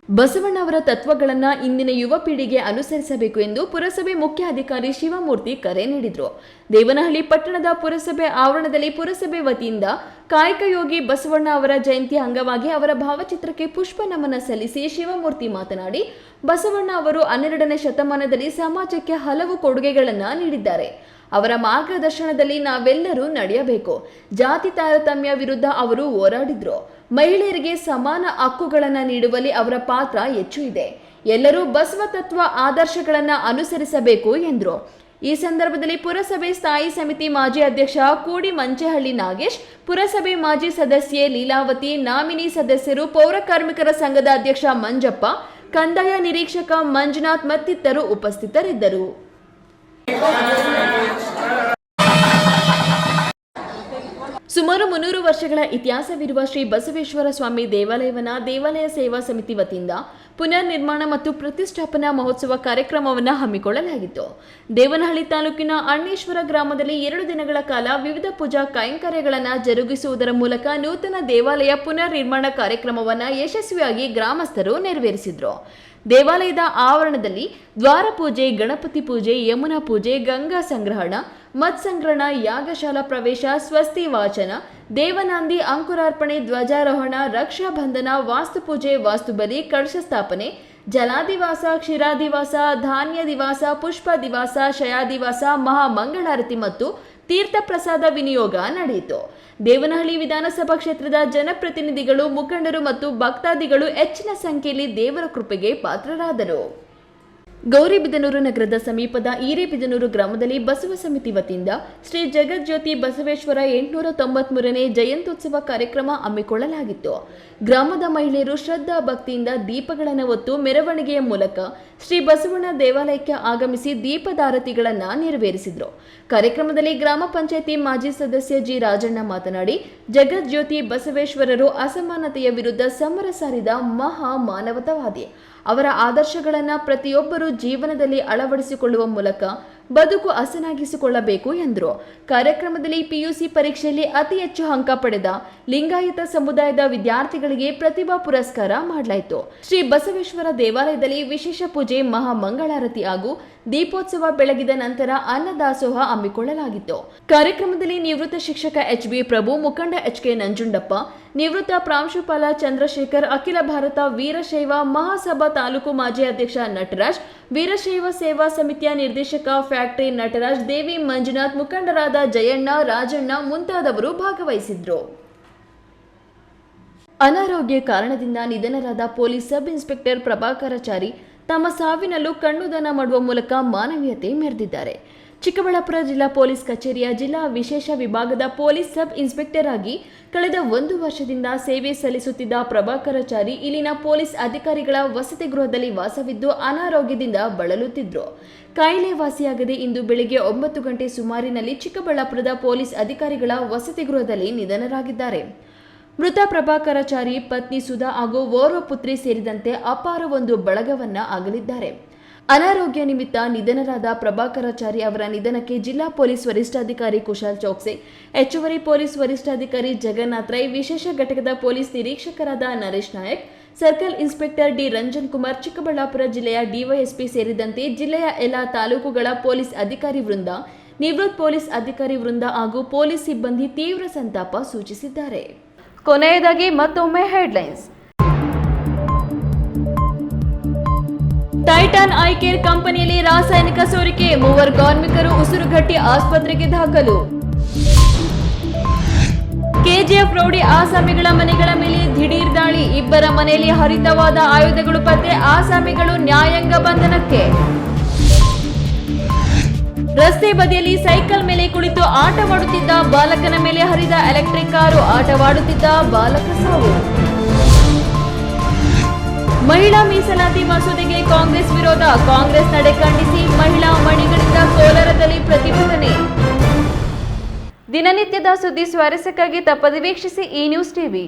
ಬಸವಣ್ಣ ಅವರ ತತ್ವಗಳನ್ನು ಇಂದಿನ ಯುವ ಪೀಳಿಗೆ ಅನುಸರಿಸಬೇಕು ಎಂದು ಪುರಸಭೆ ಮುಖ್ಯ ಅಧಿಕಾರಿ ಶಿವಮೂರ್ತಿ ಕರೆ ನೀಡಿದರು. ದೇವನಹಳ್ಳಿ ಪಟ್ಟಣದ ಪುರಸಭೆ ಆವರಣದಲ್ಲಿ ಪುರಸಭೆ ವತಿಯಿಂದ ಕಾಯಕ ಯೋಗಿ ಬಸವಣ್ಣ ಅವರ ಜಯಂತಿ ಅಂಗವಾಗಿ ಅವರ ಭಾವಚಿತ್ರಕ್ಕೆ ಪುಷ್ಪ ನಮನ ಸಲ್ಲಿಸಿ ಶಿವಮೂರ್ತಿ ಮಾತನಾಡಿ, ಬಸವಣ್ಣ ಅವರು 12ನೇ ಶತಮಾನದಲ್ಲಿ ಸಮಾಜಕ್ಕೆ ಹಲವು ಕೊಡುಗೆಗಳನ್ನು ನೀಡಿದ್ದಾರೆ. ಅವರ ಮಾರ್ಗದರ್ಶನದಲ್ಲಿ ನಾವೆಲ್ಲರೂ ನಡೆಯಬೇಕು. ಜಾತಿ ತಾರತಮ್ಯ ವಿರುದ್ಧ ಅವರು ಹೋರಾಡಿದ್ರು. ಮಹಿಳೆಯರಿಗೆ ಸಮಾನ ಹಕ್ಕುಗಳನ್ನು ನೀಡುವಲ್ಲಿ ಅವರ ಪಾತ್ರ ಹೆಚ್ಚು ಇದೆ. ಎಲ್ಲರೂ ಬಸವ ತತ್ವ ಆದರ್ಶಗಳನ್ನು ಅನುಸರಿಸಬೇಕು ಎಂದರು. ಈ ಸಂದರ್ಭದಲ್ಲಿ ಪುರಸಭೆ ಸ್ಥಾಯಿ ಸಮಿತಿ ಮಾಜಿ ಅಧ್ಯಕ್ಷ ಕೂಡಿ ಮಂಚೇಹಳ್ಳಿ ನಾಗೇಶ್, ಪುರಸಭೆ ಮಾಜಿ ಸದಸ್ಯೆ ಲೀಲಾವತಿ, ನಾಮಿನಿ ಸದಸ್ಯರು, ಪೌರ ಕಾರ್ಮಿಕರ ಸಂಘದ ಅಧ್ಯಕ್ಷ ಮಂಜಪ್ಪ, ಕಂದಾಯ ನಿರೀಕ್ಷಕ ಮಂಜುನಾಥ್ ಮತ್ತಿತರರು ಉಪಸ್ಥಿತರಿದ್ದರು. ಸುಮಾರು 300 ವರ್ಷಗಳ ಇತಿಹಾಸವಿರುವ ಶ್ರೀ ಬಸವೇಶ್ವರ ಸ್ವಾಮಿ ದೇವಾಲಯವನ್ನು ದೇವಾಲಯ ಸೇವಾ ಸಮಿತಿ ವತಿಯಿಂದ ಪುನರ್ ನಿರ್ಮಾಣ ಮತ್ತು ಪ್ರತಿಷ್ಠಾಪನಾ ಮಹೋತ್ಸವ ಕಾರ್ಯಕ್ರಮವನ್ನು ಹಮ್ಮಿಕೊಳ್ಳಲಾಗಿತ್ತು. ದೇವನಹಳ್ಳಿ ತಾಲೂಕಿನ ಅಣ್ಣೇಶ್ವರ ಗ್ರಾಮದಲ್ಲಿ 2 ದಿನಗಳ ಕಾಲ ವಿವಿಧ ಪೂಜಾ ಕೈಂಕರ್ಯಗಳನ್ನು ಜರುಗಿಸುವುದರ ಮೂಲಕ ನೂತನ ದೇವಾಲಯ ಪುನರ್ ನಿರ್ಮಾಣ ಕಾರ್ಯಕ್ರಮವನ್ನು ಯಶಸ್ವಿಯಾಗಿ ಗ್ರಾಮಸ್ಥರು ನೆರವೇರಿಸಿದರು. ದೇವಾಲಯದ ಆವರಣದಲ್ಲಿ ದ್ವಾರ ಪೂಜೆ, ಗಣಪತಿ ಪೂಜೆ, ಯಮುನಾ ಪೂಜೆ, ಗಂಗಾ ಸಂಗ್ರಹಣ, ಮತ್ ಸಂಗ್ರಹಣ, ಯಾಗಶಾಲಾ ಪ್ರವೇಶ, ಸ್ವಸ್ತಿ ವಾಚನ, ದೇವನಾಂದಿ, ಅಂಕುರಾರ್ಪಣೆ, ಧ್ವಜಾರೋಹಣ, ರಕ್ಷಾಬಂಧನ, ವಾಸ್ತುಪೂಜೆ, ವಾಸ್ತುಬಲಿ, ಕಳಶ ಸ್ಥಾಪನೆ, ಜಲಾದಿವಾಸ, ಕ್ಷೀರಾದಿವಾಸ, ಧಾನ್ಯ ದಿವಾಸ, ಪುಷ್ಪ ದಿವಾಸ, ಶಯಾದಿವಾಸ, ಮಹಾಮಂಗಳಾರತಿ ಮತ್ತು ತೀರ್ಥ ಪ್ರಸಾದ ವಿನಿಯೋಗ ನಡೆಯಿತು. ದೇವನಹಳ್ಳಿ ವಿಧಾನಸಭಾ ಕ್ಷೇತ್ರದ ಜನಪ್ರತಿನಿಧಿಗಳು, ಮುಖಂಡರು ಮತ್ತು ಭಕ್ತಾದಿಗಳು ಹೆಚ್ಚಿನ ಸಂಖ್ಯೆಯಲ್ಲಿ ದೇವರ ಕೃಪೆಗೆ ಪಾತ್ರರಾದರು. ಗೌರಿಬಿದನೂರು ನಗರದ ಸಮೀಪದ ಹಿರೇಬಿದನೂರು ಗ್ರಾಮದಲ್ಲಿ ಬಸವ ಸಮಿತಿ ವತಿಯಿಂದ ಶ್ರೀ ಜಗಜ್ಯೋತಿ ಬಸವೇಶ್ವರ 893ನೇ ಜಯಂತ್ಯುತ್ಸವ ಕಾರ್ಯಕ್ರಮ ಹಮ್ಮಿಕೊಳ್ಳಲಾಗಿತ್ತು. ಗ್ರಾಮದ ಮಹಿಳೆಯರು ಶ್ರದ್ಧಾ ಭಕ್ತಿಯಿಂದ ದೀಪಗಳನ್ನು ಹೊತ್ತು ಮೆರವಣಿಗೆಯ ಮೂಲಕ ಶ್ರೀ ಬಸವಣ್ಣ ದೇವಾಲಯಕ್ಕೆ ಆಗಮಿಸಿ ದೀಪದಾರತಿಗಳನ್ನು ನೆರವೇರಿಸಿದರು. ಕಾರ್ಯಕ್ರಮದಲ್ಲಿ ಗ್ರಾಮ ಪಂಚಾಯಿತಿ ಮಾಜಿ ಸದಸ್ಯ ಜಿ ರಾಜಣ್ಣ ಮಾತನಾಡಿ, ಜಗಜ್ಯೋತಿ ಬಸವೇಶ್ವರರು ಅಸಮಾನತೆಯ ವಿರುದ್ಧ ಸಮರ ಸಾರಿದ ಮಹಾ ಮಾನವತಾವಾದಿ. ಅವರ ಆದರ್ಶಗಳನ್ನು ಪ್ರತಿಯೊಬ್ಬರೂ ಜೀವನದಲ್ಲಿ ಅಳವಡಿಸಿಕೊಳ್ಳುವ ಮೂಲಕ ಬದುಕು ಹಸನಾಗಿಸಿಕೊಳ್ಳಬೇಕು ಎಂದರು. ಕಾರ್ಯಕ್ರಮದಲ್ಲಿ ಪಿಯುಸಿ ಪರೀಕ್ಷೆಯಲ್ಲಿ ಅತಿ ಹೆಚ್ಚು ಅಂಕ ಪಡೆದ ಲಿಂಗಾಯತ ಸಮುದಾಯದ ವಿದ್ಯಾರ್ಥಿಗಳಿಗೆ ಪ್ರತಿಭಾ ಪುರಸ್ಕಾರ ಮಾಡಲಾಯಿತು. ಶ್ರೀ ಬಸವೇಶ್ವರ ದೇವಾಲಯದಲ್ಲಿ ವಿಶೇಷ ಪೂಜೆ, ಮಹಾಮಂಗಳಾರತಿ ಹಾಗೂ ದೀಪೋತ್ಸವ ಬೆಳಗಿದ ನಂತರ ಅನ್ನದಾಸೋಹ ಹಮ್ಮಿಕೊಳ್ಳಲಾಗಿತ್ತು. ಕಾರ್ಯಕ್ರಮದಲ್ಲಿ ನಿವೃತ್ತ ಶಿಕ್ಷಕ ಎಚ್.ಬಿ. ಪ್ರಭು, ಮುಖಂಡ ಎಚ್.ಕೆ. ನಂಜುಂಡಪ್ಪ, ನಿವೃತ್ತ ಪ್ರಾಂಶುಪಾಲ ಚಂದ್ರಶೇಖರ್, ಅಖಿಲ ಭಾರತ ವೀರಶೈವ ಮಹಾಸಭಾ ತಾಲೂಕು ಮಾಜಿ ಅಧ್ಯಕ್ಷ ನಟರಾಜ್, ವೀರಶೈವ ಸೇವಾ ಸಮಿತಿಯ ನಿರ್ದೇಶಕ ಫ್ಯಾಕ್ಟರಿ ನಟರಾಜ್, ದೇವಿ ಮಂಜುನಾಥ್, ಮುಖಂಡರಾದ ಜಯಣ್ಣ, ರಾಜಣ್ಣ ಮುಂತಾದವರು ಭಾಗವಹಿಸಿದ್ರು. ಅನಾರೋಗ್ಯ ಕಾರಣದಿಂದ ನಿಧನರಾದ ಪೊಲೀಸ್ ಸಬ್ ಇನ್ಸ್ಪೆಕ್ಟರ್ ಪ್ರಭಾಕರಾಚಾರಿ ತಮ್ಮ ಸಾವಿನಲ್ಲೂ ಕಣ್ಣುದಾನ ಮಾಡುವ ಮೂಲಕ ಮಾನವೀಯತೆ ಮೆರೆದಿದ್ದಾರೆ. ಚಿಕ್ಕಬಳ್ಳಾಪುರ ಜಿಲ್ಲಾ ಪೊಲೀಸ್ ಕಚೇರಿಯ ಜಿಲ್ಲಾ ವಿಶೇಷ ವಿಭಾಗದ ಪೊಲೀಸ್ ಸಬ್ ಇನ್ಸ್ಪೆಕ್ಟರ್ ಆಗಿ ಕಳೆದ 1 ವರ್ಷದಿಂದ ಸೇವೆ ಸಲ್ಲಿಸುತ್ತಿದ್ದ ಪ್ರಭಾಕರಾಚಾರಿ ಇಲ್ಲಿನ ಪೊಲೀಸ್ ಅಧಿಕಾರಿಗಳ ವಸತಿ ಗೃಹದಲ್ಲಿ ವಾಸವಿದ್ದು ಅನಾರೋಗ್ಯದಿಂದ ಬಳಲುತ್ತಿದ್ದರು. ಕಾಯಿಲೆ ವಾಸಿಯಾಗದೆ ಇಂದು ಬೆಳಿಗ್ಗೆ 9 ಗಂಟೆ ಸುಮಾರಿನಲ್ಲಿ ಚಿಕ್ಕಬಳ್ಳಾಪುರದ ಪೊಲೀಸ್ ಅಧಿಕಾರಿಗಳ ವಸತಿ ಗೃಹದಲ್ಲಿ ನಿಧನರಾಗಿದ್ದಾರೆ. ಮೃತ ಪ್ರಭಾಕರಾಚಾರಿ ಪತ್ನಿ ಸುಧಾ ಹಾಗೂ ಓರ್ವ ಪುತ್ರಿ ಸೇರಿದಂತೆ ಅಪಾರ ಒಂದು ಬಳಗವನ್ನ ಅಗಲಿದ್ದಾರೆ. ಅನಾರೋಗ್ಯ ನಿಮಿತ್ತ ನಿಧನರಾದ ಪ್ರಭಾಕರಾಚಾರಿ ಅವರ ನಿಧನಕ್ಕೆ ಜಿಲ್ಲಾ ಪೊಲೀಸ್ ವರಿಷ್ಠಾಧಿಕಾರಿ ಕುಶಾಲ್ ಚೌಕ್ಸೆ, ಹೆಚ್ಚುವರಿ ಪೊಲೀಸ್ ವರಿಷ್ಠಾಧಿಕಾರಿ ಜಗನ್ನಾಥ್ ರೈ, ವಿಶೇಷ ಘಟಕದ ಪೊಲೀಸ್ ನಿರೀಕ್ಷಕರಾದ Naresh Nayak, circle inspector D Ranjan Kumar, Chikkaballapur ಜಿಲ್ಲೆಯ ಡಿವೈಎಸ್ಪಿ ಸೇರಿದಂತೆ ಜಿಲ್ಲೆಯ ಎಲ್ಲ ತಾಲೂಕುಗಳ ಪೊಲೀಸ್ ಅಧಿಕಾರಿ ವೃಂದ, ನಿವೃತ್ತ ಪೊಲೀಸ್ ಅಧಿಕಾರಿ ವೃಂದ ಹಾಗೂ ಪೊಲೀಸ್ ಸಿಬ್ಬಂದಿ ತೀವ್ರ ಸಂತಾಪ ಸೂಚಿಸಿದ್ದಾರೆ. ಕೊನೆಯದಾಗಿ ಮತ್ತೊಮ್ಮೆ ಹೆಡ್ಲೈನ್ಸ್. ಟೈಟಾನ್ ಐ ಕೇರ್ ಕಂಪನಿಯಲ್ಲಿ ರಾಸಾಯನಿಕ ಸೋರಿಕೆ, 3 ಕಾರ್ಮಿಕರು ಉಸಿರುಗಟ್ಟಿ ಆಸ್ಪತ್ರೆಗೆ ದಾಖಲು. ಕೆಜಿಎಫ್ ರೌಡಿ ಆಸಾಮಿಗಳ ಮನೆಗಳ ಮೇಲೆ ದಿಢೀರ್ ದಾಳಿ, 2 ಮನೆಯಲ್ಲಿ ಹರಿತವಾದ ಆಯುಧಗಳು ಪತ್ತೆ, ಆಸಾಮಿಗಳು ನ್ಯಾಯಾಂಗ ಬಂಧನಕ್ಕೆ. ರಸ್ತೆ ಬದಿಯಲ್ಲಿ ಸೈಕಲ್ ಮೇಲೆ ಕುಳಿತು ಆಟವಾಡುತ್ತಿದ್ದ ಬಾಲಕನ ಮೇಲೆ ಹರಿದ ಎಲೆಕ್ಟ್ರಿಕ್ ಕಾರು, ಆಟವಾಡುತ್ತಿದ್ದ ಬಾಲಕ ಸಾವು. ಮಹಿಳಾ ಮೀಸಲಾತಿ ಮಸೂದೆಗೆ ಕಾಂಗ್ರೆಸ್ ವಿರೋಧ, ಕಾಂಗ್ರೆಸ್ ನಡೆ ಖಂಡಿಸಿ ಮಹಿಳಾ ಮಣಿಗಳಿಂದ ಕೋಲಾರದಲ್ಲಿ ಪ್ರತಿಭಟನೆ. ದಿನನಿತ್ಯದ ಸುದ್ದಿ ಸ್ವಾರಸ್ಯಕ್ಕಾಗಿ ತಪ್ಪದೆ ವೀಕ್ಷಿಸಿ ಈ ನ್ಯೂಸ್ ಟಿವಿ.